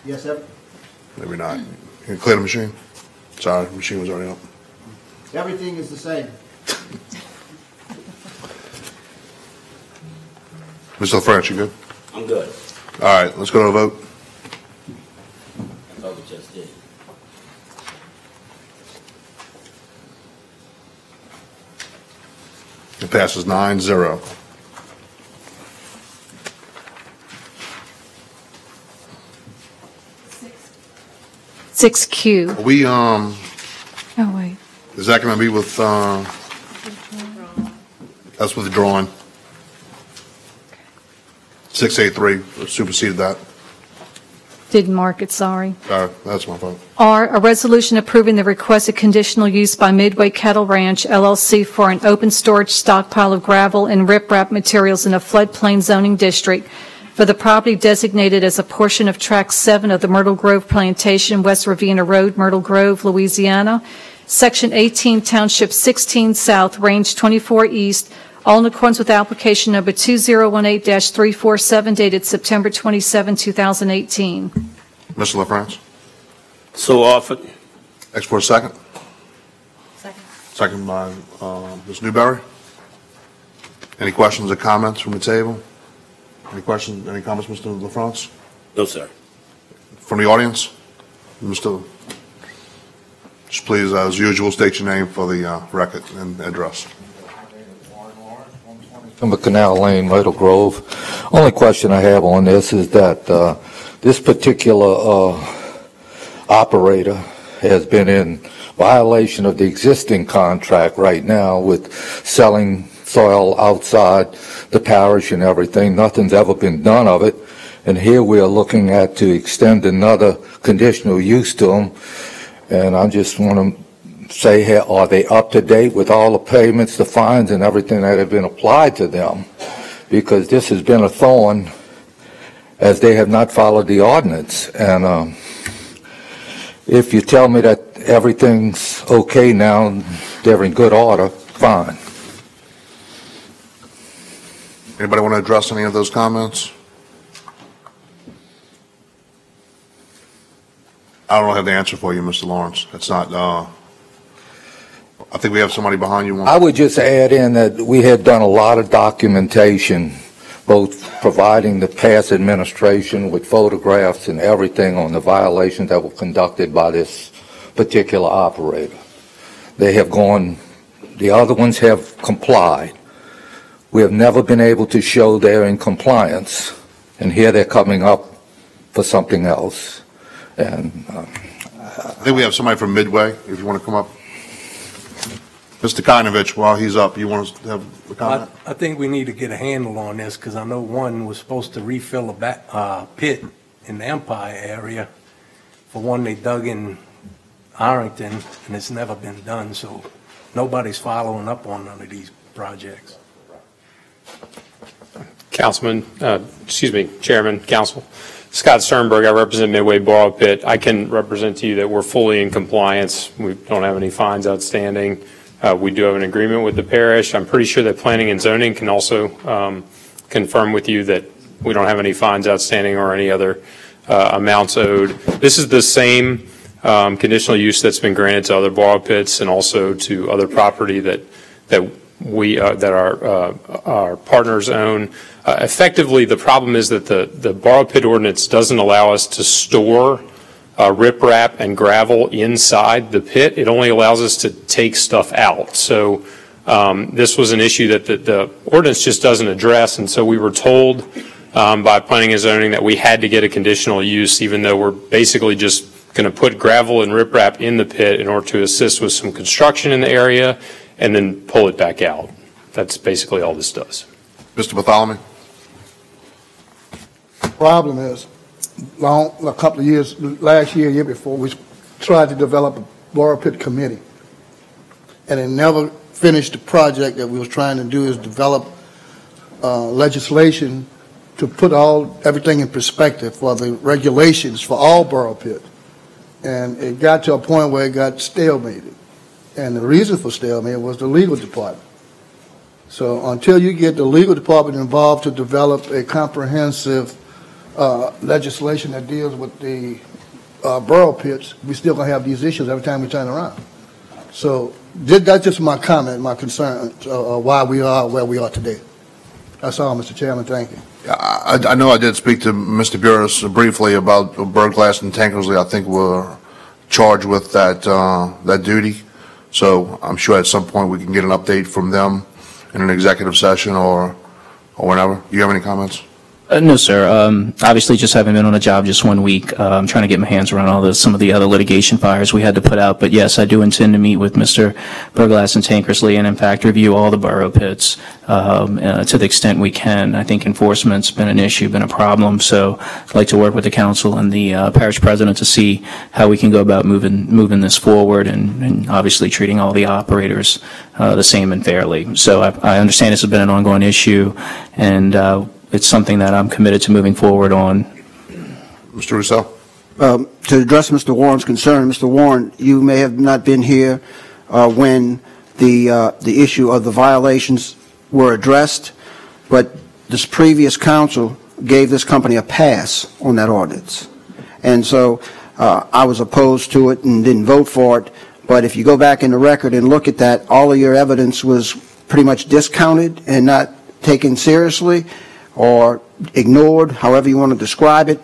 Yes, sir. Maybe not. You can clear the machine? Sorry, the machine was already up. Everything is the same. Mr. LaFrance, you good? I'm good. All right, let's go to a vote. I thought we just did. It passes 9-0. Six Q. We, Oh, wait. is that going to be with, that's withdrawn. 683 superseded that. Didn't mark it, sorry. That's my fault. R, a resolution approving the requested conditional use by Midway Cattle Ranch LLC for an open storage stockpile of gravel and riprap materials in a floodplain zoning district for the property designated as a portion of Tract 7 of the Myrtle Grove Plantation, West Ravenna Road, Myrtle Grove, Louisiana, Section 18, Township 16 South, Range 24 East, all in accordance with application number 2018-347 dated September 27, 2018. Mr. LaFrance? So offered. Ask for a second. Second by Ms. Newberry. Any questions or comments from the table? Any questions, any comments, Mr. LaFrance? No, sir. From the audience? Mr. Just please, as usual, state your name for the record and address. From Canal Lane, Myrtle Grove. Only question I have on this is that this particular operator has been in violation of the existing contract right now with selling soil outside the parish and everything. Nothing's ever been done of it. And here we are looking at to extend another conditional use to them. And I just want to say, here, are they up to date with all the payments, the fines, and everything that have been applied to them? Because this has been a thorn, as they have not followed the ordinance. And if you tell me that everything's okay now, they're in good order, fine. Anybody want to address any of those comments? I don't have the answer for you, Mr. Lawrence. It's not, I think we have somebody behind you. I would just add in that we have done a lot of documentation, both providing the past administration with photographs and everything on the violations that were conducted by this particular operator. They have gone, the other ones have complied. We have never been able to show they're in compliance, and here they're coming up for something else. And I think we have somebody from Midway, if you want to come up. Mr. Koinovich, while he's up, you want to have a comment? I think we need to get a handle on this, because I know one was supposed to refill a pit in the Empire area for one they dug in Arlington, and it's never been done, so nobody's following up on none of these projects. Chairman, Council. Scott Sternberg, I represent Midway Borrow Pit. I can represent to you that we're fully in compliance. We don't have any fines outstanding. We do have an agreement with the parish. I'm pretty sure that Planning and Zoning can also confirm with you that we don't have any fines outstanding or any other amounts owed. This is the same conditional use that's been granted to other borrow pits and also to other property that our partners own. Effectively, the problem is that the borrow pit ordinance doesn't allow us to store riprap and gravel inside the pit. It only allows us to take stuff out. So this was an issue that the ordinance just doesn't address, and so we were told by Planning and Zoning that we had to get a conditional use, even though we're basically just going to put gravel and riprap in the pit in order to assist with some construction in the area and then pull it back out. That's basically all this does. Mr. Bartholomew? Problem is, a couple of years, last year before, we tried to develop a borrow pit committee, and it never finished the project that we was trying to do, is develop legislation to put everything in perspective for the regulations for all borrow pit. And it got to a point where it got stalemated. And the reason for stalemate was the legal department. So until you get the legal department involved to develop a comprehensive legislation that deals with the borough pits, we still going to have these issues every time we turn around. So that's just my comment, my concern, why we are where we are today. That's all, Mr. Chairman. Thank you. I know I did speak to Mr. Burris briefly about Berglass and Tankersley. I think we're charged with that duty. So I'm sure at some point we can get an update from them in an executive session or whenever. Do you have any comments? No, sir. Obviously, just having been on a job just 1 week, I'm trying to get my hands around some of the other litigation fires we had to put out. But yes, I do intend to meet with Mr. Berglass and Tankersley and, in fact, review all the borough pits to the extent we can. I think enforcement's been an issue, been a problem. So I'd like to work with the council and the parish president to see how we can go about moving this forward and obviously treating all the operators the same and fairly. So I understand this has been an ongoing issue, and it's something that I'm committed to moving forward on. Mr. Rousseau? To address Mr. Warren's concern, Mr. Warren, you may have not been here when the issue of the violations were addressed, but this previous council gave this company a pass on that ordinance. And so I was opposed to it and didn't vote for it. But if you go back in the record and look at that, all of your evidence was pretty much discounted and not taken seriously or ignored, however you want to describe it.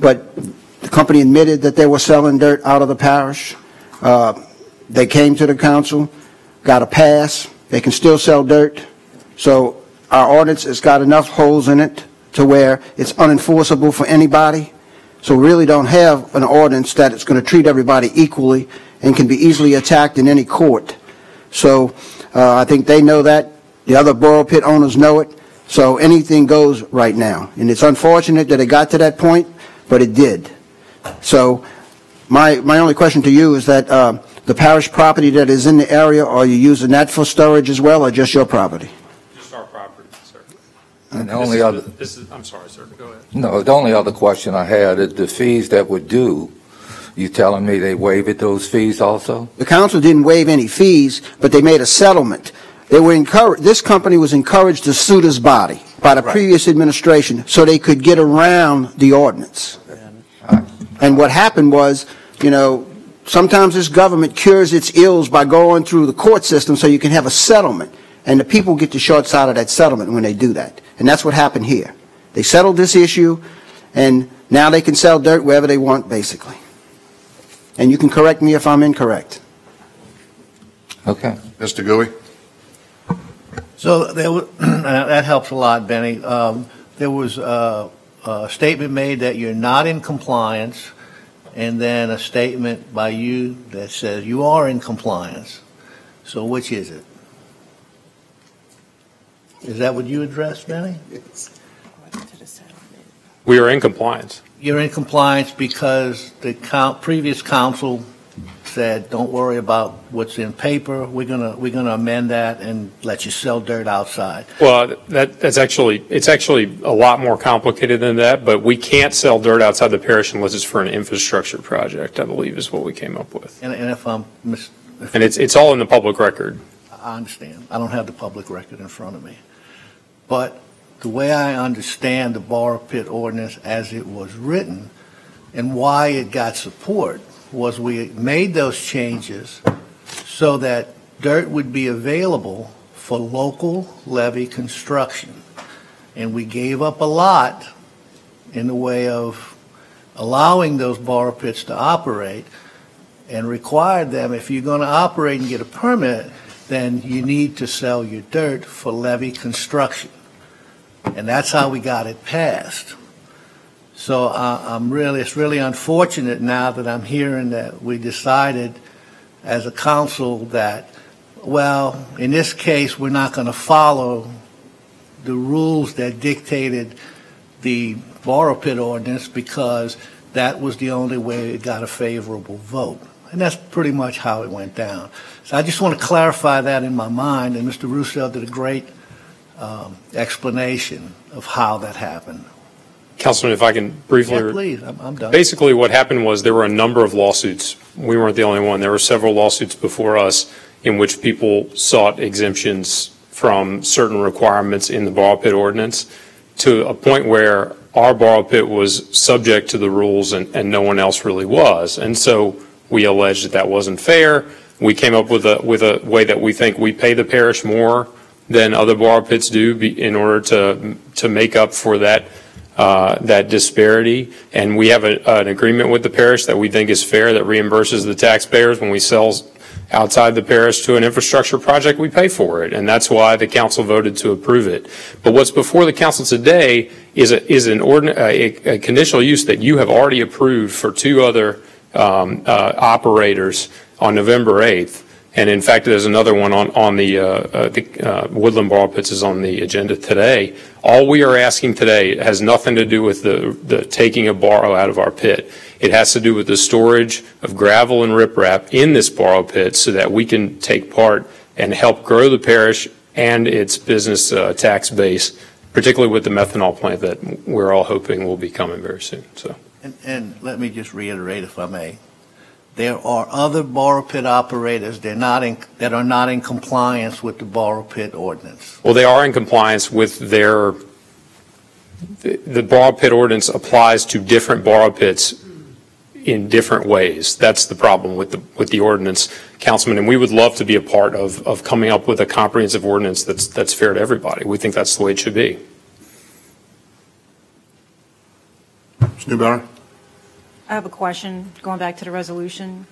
But the company admitted that they were selling dirt out of the parish. They came to the council, got a pass. They can still sell dirt. So our ordinance has got enough holes in it to where it's unenforceable for anybody. So we really don't have an ordinance that is going to treat everybody equally and can be easily attacked in any court. So I think they know that. The other borough pit owners know it. So anything goes right now. And it's unfortunate that it got to that point, but it did. So my only question to you is that the parish property that is in the area, are you using that for storage as well, or just your property? Just our property, sir. And the only other... I'm sorry, sir. Go ahead. No, the only other question I had is the fees that were due. You telling me they waived those fees also? The council didn't waive any fees, but they made a settlement. They were encouraged. This company was encouraged to sue this body by the previous administration so they could get around the ordinance. And what happened was, you know, sometimes this government cures its ills by going through the court system so you can have a settlement. And the people get the short side of that settlement when they do that. And that's what happened here. They settled this issue, and now they can sell dirt wherever they want, basically. And you can correct me if I'm incorrect. Okay. Mr. Gooey? So there was, that helps a lot, Benny. There was a statement made that you're not in compliance, and then a statement by you that says you are in compliance. So which is it? Is that what you addressed, Benny? We are in compliance. You're in compliance because the previous council said, don't worry about what's in paper. We're gonna amend that and let you sell dirt outside. Well, it's actually a lot more complicated than that, but we can't sell dirt outside the parish unless it's for an infrastructure project, I believe is what we came up with. And if I'm And it's all in the public record. I understand. I don't have the public record in front of me. But the way I understand the borrow pit ordinance as it was written and why it got support was we made those changes so that dirt would be available for local levy construction. And we gave up a lot in the way of allowing those borrow pits to operate and required them, if you're going to operate and get a permit, then you need to sell your dirt for levy construction. And that's how we got it passed. So it's really unfortunate now that I'm hearing that we decided as a council that, well, in this case, we're not going to follow the rules that dictated the borrow pit ordinance because that was the only way it got a favorable vote. And that's pretty much how it went down. So I just want to clarify that in my mind, and Mr. Russo did a great explanation of how that happened. Councilman, if I can briefly... Yeah, please, I'm done. Basically, what happened was there were a number of lawsuits. We weren't the only one. There were several lawsuits before us in which people sought exemptions from certain requirements in the borrow pit ordinance to a point where our borrow pit was subject to the rules and no one else really was. And so we alleged that wasn't fair. We came up with a way that we think we pay the parish more than other borrow pits do in order to make up for that disparity. And we have an agreement with the parish that we think is fair, that reimburses the taxpayers when we sell outside the parish to an infrastructure project, we pay for it. And that's why the council voted to approve it. But what's before the council today is a conditional use that you have already approved for two other operators on November 8th. And in fact, there's another one on the Woodland Borrow Pits is on the agenda today. All we are asking today has nothing to do with the taking a borrow out of our pit. It has to do with the storage of gravel and riprap in this borrow pit so that we can take part and help grow the parish and its business tax base, particularly with the methanol plant that we're all hoping will be coming very soon. So. And let me just reiterate, if I may. There are other borrow pit operators that are not in compliance with the borrow pit ordinance. Well, they are in compliance with the borrow pit ordinance applies to different borrow pits in different ways. That's the problem with the ordinance, Councilman, and we would love to be a part of coming up with a comprehensive ordinance that's fair to everybody. We think that's the way it should be. Ms. Newberry? I have a question, going back to the resolution.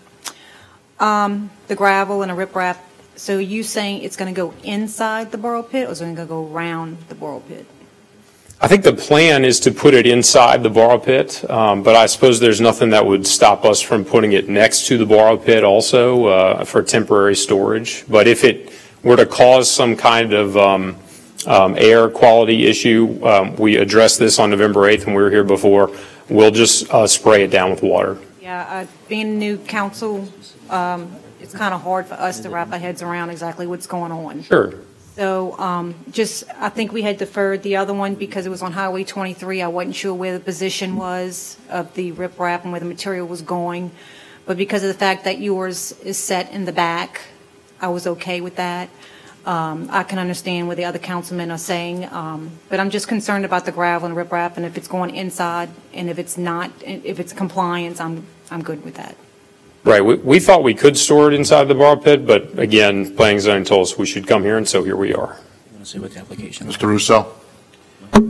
The gravel and the riprap, so you saying it's going to go inside the borrow pit, or is it going to go around the borrow pit? I think the plan is to put it inside the borrow pit, but I suppose there's nothing that would stop us from putting it next to the borrow pit also for temporary storage. But if it were to cause some kind of air quality issue, we addressed this on November 8th when we were here before. We'll just spray it down with water. Yeah, being new council, it's kind of hard for us to wrap our heads around exactly what's going on. Sure. So I think we had deferred the other one because it was on Highway 23. I wasn't sure where the position was of the riprap and where the material was going. But because of the fact that yours is set in the back, I was okay with that. I can understand what the other councilmen are saying, but I'm just concerned about the gravel and riprap, and if it's going inside, and if it's not, if it's compliance, I'm good with that. Right. We thought we could store it inside the borrow pit, but again, planning and zoning told us we should come here, and so here we are. Let's see what the application is. Mr. Russo?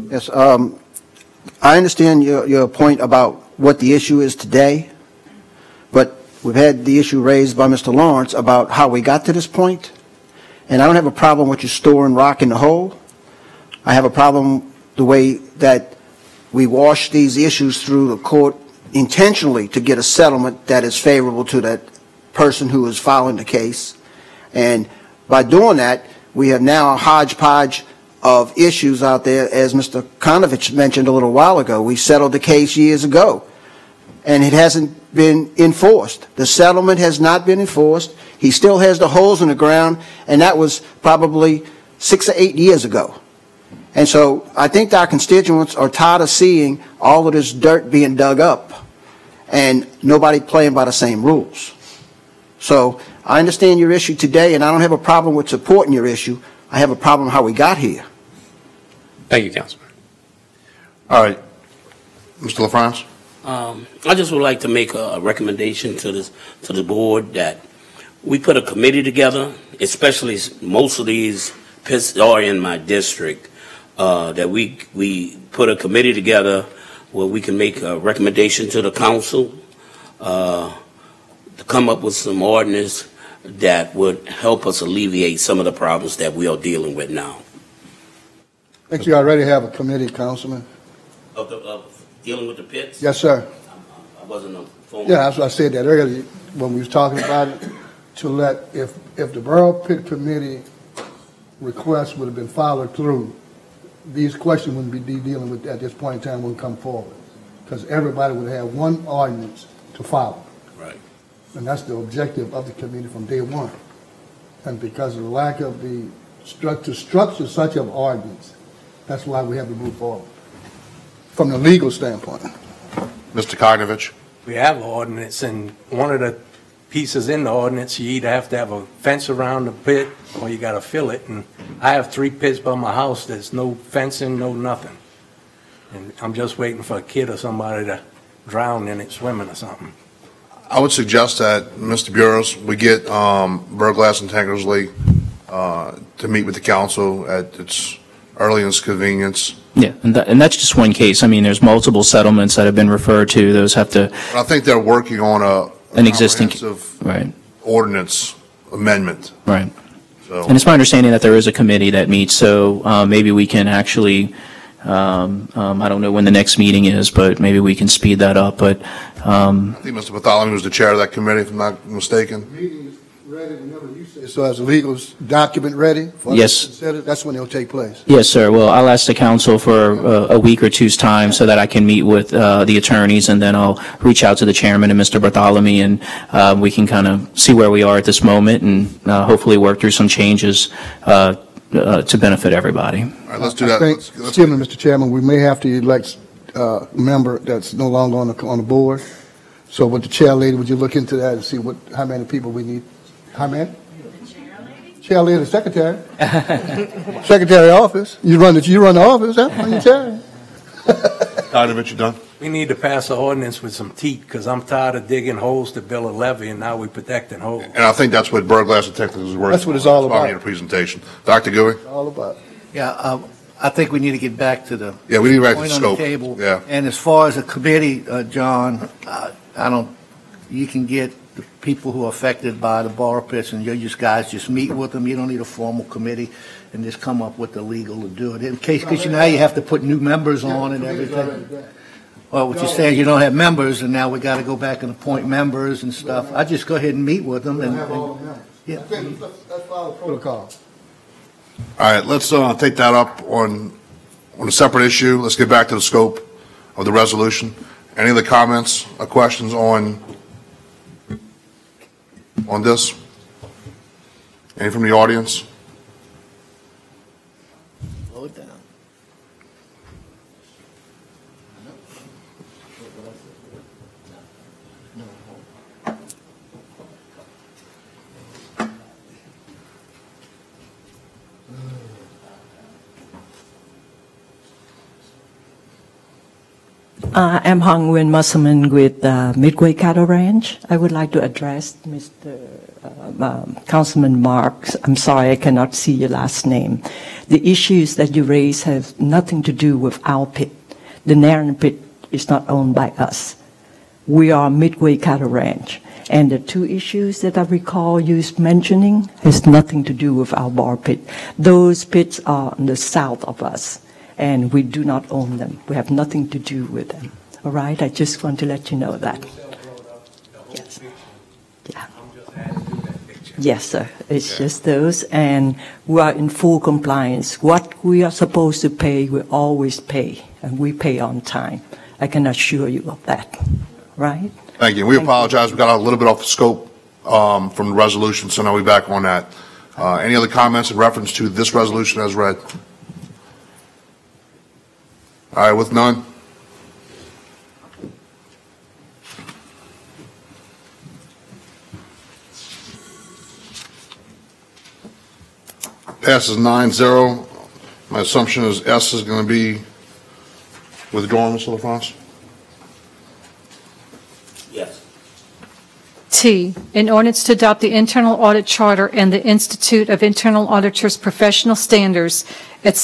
Yes, I understand your point about what the issue is today, but we've had the issue raised by Mr. Lawrence about how we got to this point. And I don't have a problem with you storing rock in the hole. I have a problem the way that we wash these issues through the court intentionally to get a settlement that is favorable to that person who is filing the case. And by doing that, we have now a hodgepodge of issues out there, as Mr. Konovich mentioned a little while ago. We settled the case years ago, and it hasn't been enforced. The settlement has not been enforced. He still has the holes in the ground, and that was probably 6 or 8 years ago. And so I think our constituents are tired of seeing all of this dirt being dug up and nobody playing by the same rules. So I understand your issue today, and I don't have a problem with supporting your issue. I have a problem how we got here. Thank you, Councilman. All right. Mr. LaFrance? I just would like to make a recommendation to the board that we put a committee together, especially most of these pits are in my district, that we put a committee together where we can make a recommendation to the council to come up with some ordinance that would help us alleviate some of the problems that we are dealing with now. I think you already have a committee, Councilman. Of dealing with the pits? Yes, sir. I wasn't on the phone. Yeah, that's what I said that earlier when we was talking about it, to let, if the Borough Pit Committee request would have been followed through, these questions wouldn't be dealing with at this point in time wouldn't come forward. Because everybody would have one ordinance to follow. Right. And that's the objective of the committee from day one. And because of the lack of the structure such of ordinance, that's why we have to move forward. From the legal standpoint. Mr. Kognovich? We have an ordinance, and one of the pieces in the ordinance, you either have to have a fence around the pit or you got to fill it. And I have 3 pits by my house. There's no fencing, no nothing. And I'm just waiting for a kid or somebody to drown in it swimming or something. I would suggest that, Mr. Burris, we get Burglass and Tankersley to meet with the council at its earliest convenience. Yeah, and that's just one case. I mean, there's multiple settlements that have been referred to. Those have to. I think they're working on an existing right ordinance amendment. Right. So. And it's my understanding that there is a committee that meets. So maybe we can actually. I don't know when the next meeting is, but maybe we can speed that up. But I think Mr. Bartholomew was the chair of that committee, if I'm not mistaken. Meeting is ready whenever you say. So as a legal document ready? For yes. Consider, that's when it'll take place. Yes, sir. Well, I'll ask the council for a week or two's time so that I can meet with the attorneys, and then I'll reach out to the chairman and Mr. Bartholomew, and we can kind of see where we are at this moment and hopefully work through some changes to benefit everybody. All right, let's do that. Excuse me, Mr. Chairman, we may have to elect a member that's no longer on the board. So with the chair lady, would you look into that and see how many people we need? How many? Chair lady, secretary. Secretary office. You run the office, huh? On your chair. Kognovich, you done? We need to pass an ordinance with some teeth, because I'm tired of digging holes to build a levee, and now we're protecting holes. And I think that's what Burglass and Tankersley is working. That's what it's all That's why we about. need a presentation. Dr. Gooey? All about. Yeah, I think we need to get back to the Yeah, we need to get back to point the on scope. the table. Yeah. And as far as a committee, John, you can get the people who are affected by the borrow pits, and you guys just meet with them. You don't need a formal committee, and just come up with the legal to do it. In case, because now you have to put new members on and everything. Well, what you're saying, you don't have members, and now we got to go back and appoint members and stuff. I just go ahead and meet with them. Let's follow protocol. All right, let's take that up on a separate issue. Let's get back to the scope of the resolution. Any other comments or questions on this? Any from the audience? Slow it down. I'm Hong Nguyen Musselman with Midway Cattle Ranch. I would like to address Mr. Councilman Marks. I'm sorry, I cannot see your last name. The issues that you raise have nothing to do with our pit. The Narren pit is not owned by us. We are Midway Cattle Ranch. And the 2 issues that I recall you mentioning has nothing to do with our bar pit. Those pits are on the south of us, and we do not own them. We have nothing to do with them. All right? I just want to let you know that. Yes. Yeah. Yes, sir. It's just those, and we are in full compliance. What we are supposed to pay, we always pay, and we pay on time. I can assure you of that. Right? Thank you. We apologize. We got a little bit off scope from the resolution, so now we're back on that. Any other comments in reference to this resolution as read? All right, with none. Passes 9-0. My assumption is S is going to be withdrawn, Mr. LaFrance? Yes. T, an ordinance to adopt the Internal Audit Charter and the Institute of Internal Auditors Professional Standards as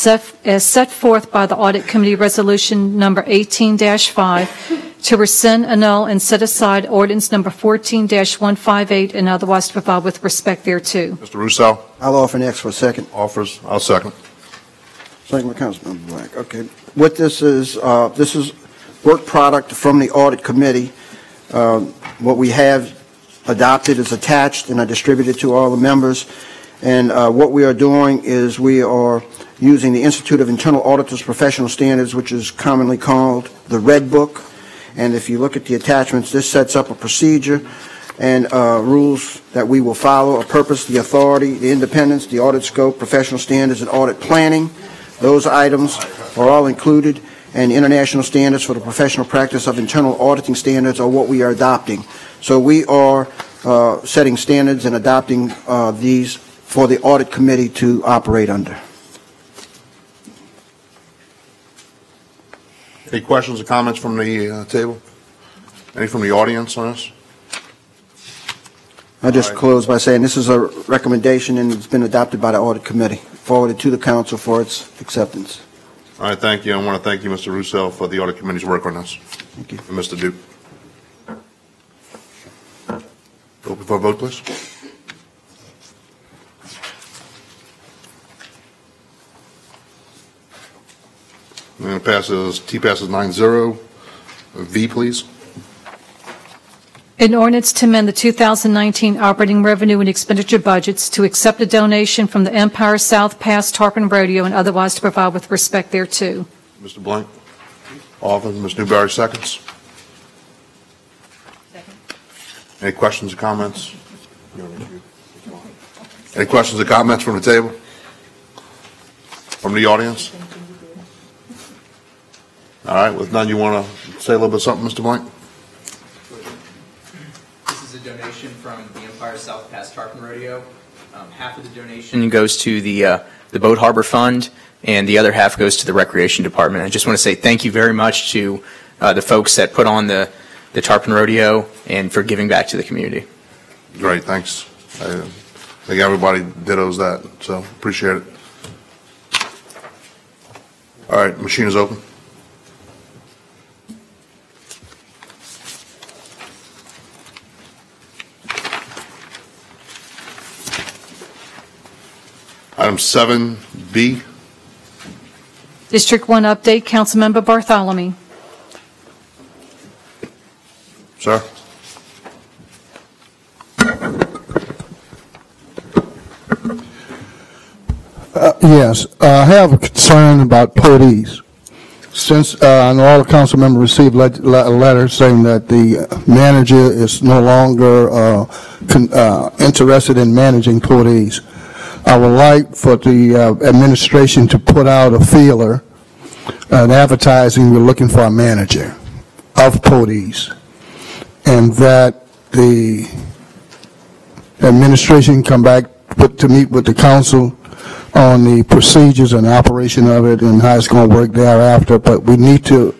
set forth by the Audit Committee Resolution Number 18-5 to rescind, annul, and set aside Ordinance Number 14-158 and otherwise to provide with respect thereto. Mr. Russo? I'll offer next for a second. Offers. I'll second. Second by Councilmember Black. Okay. What this is work product from the Audit Committee. What we have adopted is attached and are distributed to all the members. And what we are doing is we are using the Institute of Internal Auditors Professional Standards, which is commonly called the Red Book. And if you look at the attachments, this sets up a procedure and rules that we will follow, a purpose, the authority, the independence, the audit scope, professional standards, and audit planning. Those items are all included, and international standards for the professional practice of internal auditing standards are what we are adopting. So we are setting standards and adopting these for the Audit Committee to operate under. Any questions or comments from the table? Any from the audience on this? I'll just close by saying this is a recommendation and it's been adopted by the Audit Committee, forwarded to the Council for its acceptance. All right, thank you. I want to thank you, Mr. Russo, for the Audit Committee's work on this. Thank you. And Mr. Duke. Open for a vote, please. And it passes, T passes 9-0. V, please. An ordinance to amend the 2019 operating revenue and expenditure budgets to accept a donation from the Empire South Pass Tarpon Rodeo and otherwise to provide with respect thereto. Mr. Blank. Offer. Ms. Newberry, seconds. Second. Any questions or comments? Any questions or comments from the table? From the audience? All right, with none, you want to say a little bit something, Mr. Blank? This is a donation from the Empire South Pass Tarpon Rodeo. Half of the donation goes to the Boat Harbor Fund, and the other half goes to the Recreation Department. I just want to say thank you very much to the folks that put on the Tarpon Rodeo and for giving back to the community. Great, thanks. I think everybody dittos that, so appreciate it. All right, machine is open. Item 7B. District 1 update, Councilmember Bartholomew. Sir. Yes, I have a concern about police. Since I know all the council members received a letter saying that the manager is no longer interested in managing police, I would like for the administration to put out a feeler, an advertising, we're looking for a manager of police, and that the administration come back to meet with the council on the procedures and operation of it and how it's going to work thereafter. But we need to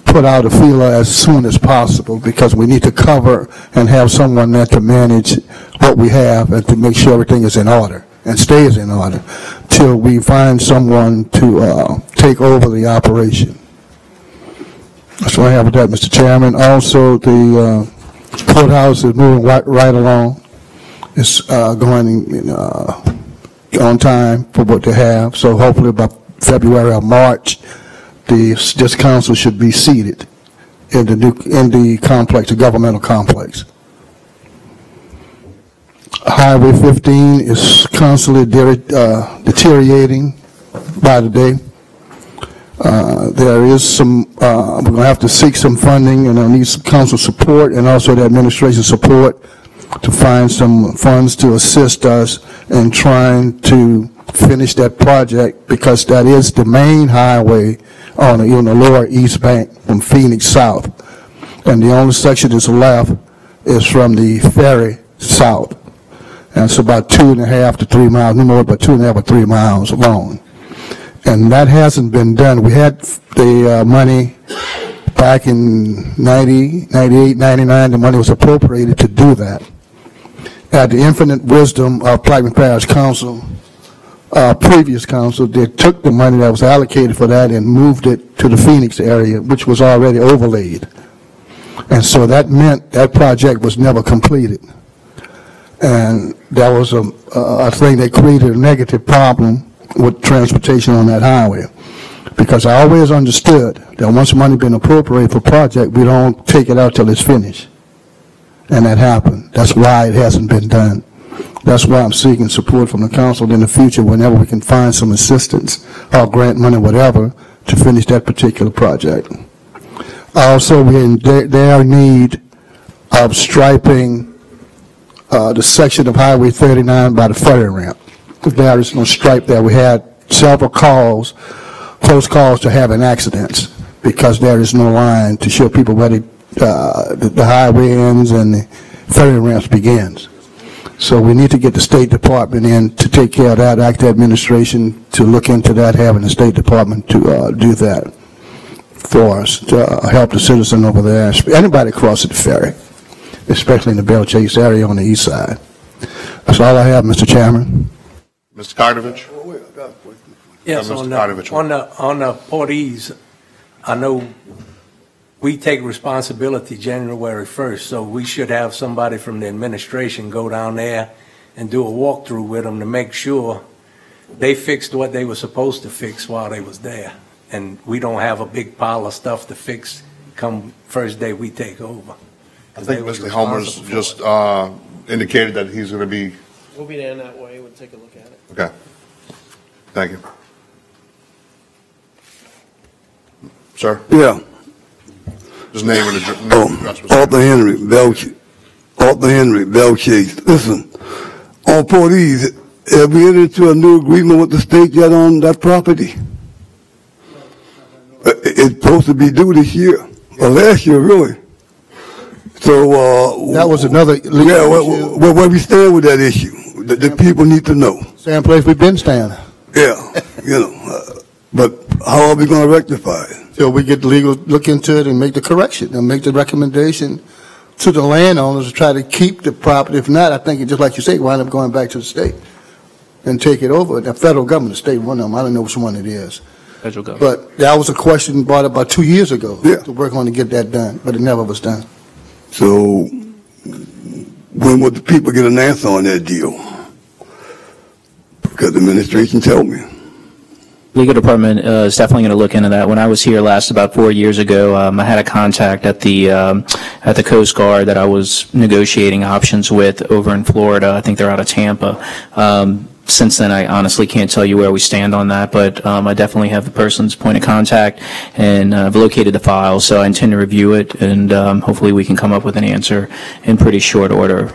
put out a feeler as soon as possible because we need to cover and have someone there to manage what we have and to make sure everything is in order and stays in order till we find someone to take over the operation. That's what I have with that, Mr. Chairman. Also, the courthouse is moving right along. It's going on time for what they have. So hopefully by February or March, this council should be seated in the complex, the governmental complex. Highway 15 is constantly deteriorating by the day. There is some, we're going to have to seek some funding, and I'll need some council support and also the administration support to find some funds to assist us in trying to finish that project, because that is the main highway on the lower east bank from Phoenix south. And the only section that's left is from the ferry south. And it's about 2.5 to 3 miles, no more, about 2.5 or 3 miles long. And that hasn't been done. We had the money back in 90, 98, 99, the money was appropriated to do that. At the infinite wisdom of Plaquemines Parish Council, previous council, they took the money that was allocated for that and moved it to the Phoenix area, which was already overlaid. And so that meant that project was never completed. And that was a thing that created a negative problem with transportation on that highway. Because I always understood that once money been appropriated for project, we don't take it out till it's finished. And that happened. That's why it hasn't been done. That's why I'm seeking support from the council in the future whenever we can find some assistance or grant money, whatever, to finish that particular project. Also, we're in their need of striping the section of Highway 39 by the ferry ramp. There is no stripe there. We had several calls, close calls to having accidents because there is no line to show people where the highway ends and the ferry ramps begins. So we need to get the State Department in to take care of that, ask the administration to look into that, having the State Department to do that for us, to help the citizen over there, anybody crossing the ferry, especially in the Bell Chase area on the east side. That's all I have, Mr. Chairman. Mr. Kardovich? Yes, on the Porties, I know we take responsibility January 1st, so we should have somebody from the administration go down there and do a walkthrough with them to make sure they fixed what they were supposed to fix while they was there. And we don't have a big pile of stuff to fix come first day we take over. I think Mr. Helmer's just indicated that he's going to be... We'll be down that way. We'll take a look at it. Okay. Thank you. Sir? Yeah. His name and address. Arthur Henry, Bell Chase. Listen, on Porties, have we entered into a new agreement with the state yet on that property? It's supposed to be due this year, or last year, really. So, that was another legal issue. Where we stand with that issue, the people need to know. Same place we've been standing. Yeah, but how are we going to rectify it? So we get the legal look into it and make the correction and make the recommendation to the landowners to try to keep the property. If not, I think it, just like you say, wind up going back to the state and take it over. The federal government, the state, one of them, I don't know which one it is. Federal government. But that was a question brought up about 2 years ago to work on to get that done, but it never was done. So when would the people get an answer on that deal? Because the administration told me. Legal department is definitely going to look into that. When I was here last about 4 years ago, I had a contact at the Coast Guard that I was negotiating options with over in Florida. I think they're out of Tampa. Since then, I honestly can't tell you where we stand on that, but I definitely have the person's point of contact, and I've located the file, so I intend to review it, and hopefully we can come up with an answer in pretty short order.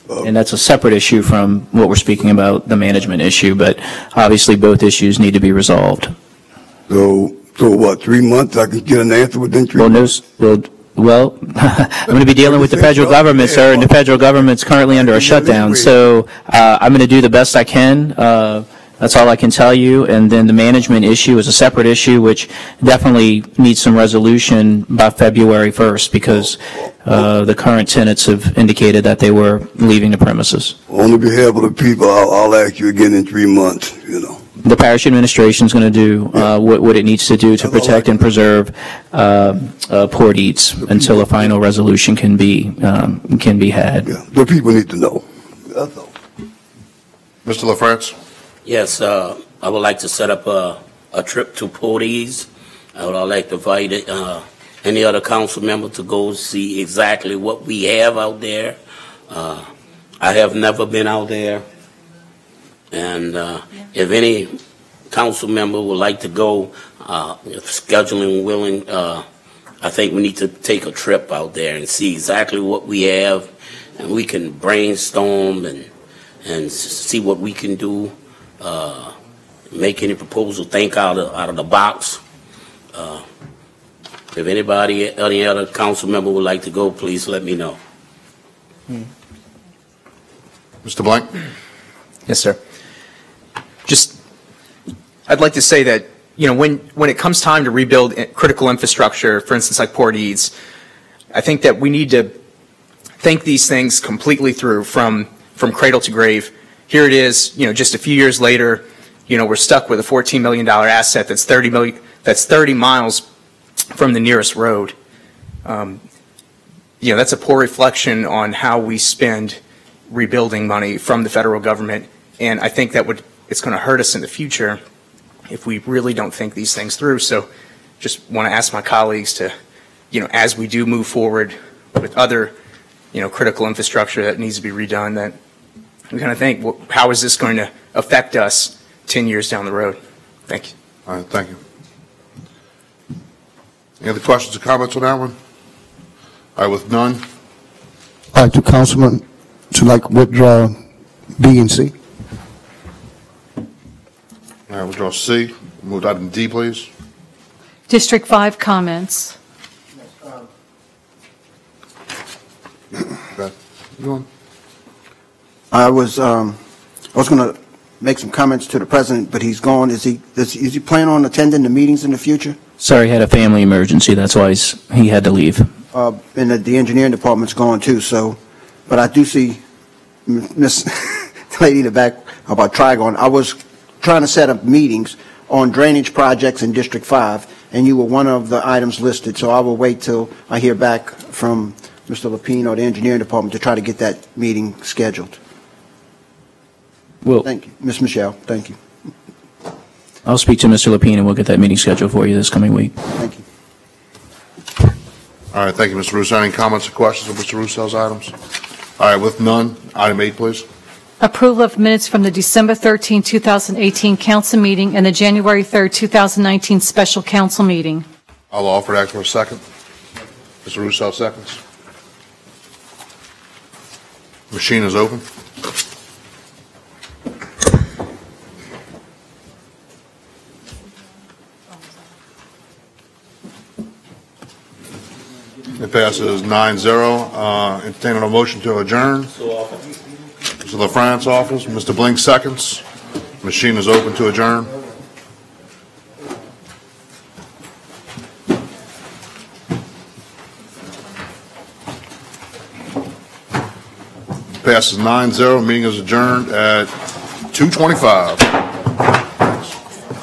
And that's a separate issue from what we're speaking about, the management issue, but obviously both issues need to be resolved. So what, 3 months I can get an answer within 3 months? Well, I'm going to be dealing with the federal government, sir, and the federal government's currently under a shutdown, so I'm going to do the best I can. That's all I can tell you. And then the management issue is a separate issue, which definitely needs some resolution by February 1st, because the current tenants have indicated that they were leaving the premises. On behalf of the people, I'll ask you again in 3 months, The parish administration is going to do what it needs to do to protect and preserve Port Eats until a final resolution can be had. Yeah, the people need to know. That's all. Mr. LaFrance? Yes, I would like to set up a trip to Porties. I would like to invite any other council member to go see exactly what we have out there. I have never been out there. And if any council member would like to go, If scheduling willing, I think we need to take a trip out there and see exactly what we have, and we can brainstorm and see what we can do. Make any proposal, think out of the box. If anybody, any other council member would like to go, please let me know. Mr. Blank? Yes, sir. Just, I'd like to say that, you know, when it comes time to rebuild critical infrastructure, for instance, like Port Eads, I think that we need to think these things completely through from cradle to grave. Here it is, you know, just a few years later, you know, we're stuck with a $14 million asset that's 30 miles from the nearest road. You know, that's a poor reflection on how we spend rebuilding money from the federal government, and I think that it's going to hurt us in the future if we really don't think these things through. So just want to ask my colleagues to, you know, as we do move forward with other, you know, critical infrastructure that needs to be redone, that we kind of think, well, how is this going to affect us 10 years down the road? Thank you. All right, thank you. Any other questions or comments on that one? All right, with none. All right, to Councilman, to like withdraw B and C. All right, withdraw C. Move to item D, please. District 5 comments. Okay. You on? I was going to make some comments to the president, but he's gone. Is he planning on attending the meetings in the future? Sorry, he had a family emergency. That's why he had to leave. And the engineering department's gone too. So, but I do see Miss lady in the back about Trigon. I was trying to set up meetings on drainage projects in District 5, and you were one of the items listed. So I will wait till I hear back from Mr. Lapine or the engineering department to try to get that meeting scheduled. Well, thank you, Ms. Michelle. Thank you. I'll speak to Mr. Lapine and we'll get that meeting scheduled for you this coming week. Thank you. All right, thank you, Mr. Russo. Any comments or questions on Mr. Russo's items? All right, with none, item 8, please. Approval of minutes from the December 13, 2018 council meeting and the January 3, 2019 special council meeting. I'll offer that for a second. Mr. Russo, seconds. Machine is open. It passes 9-0. Entertaining a motion to adjourn. Mr. LaFrance offers. Mr. Blink seconds. Machine is open to adjourn. Passes 9-0. Meeting is adjourned at 2:25.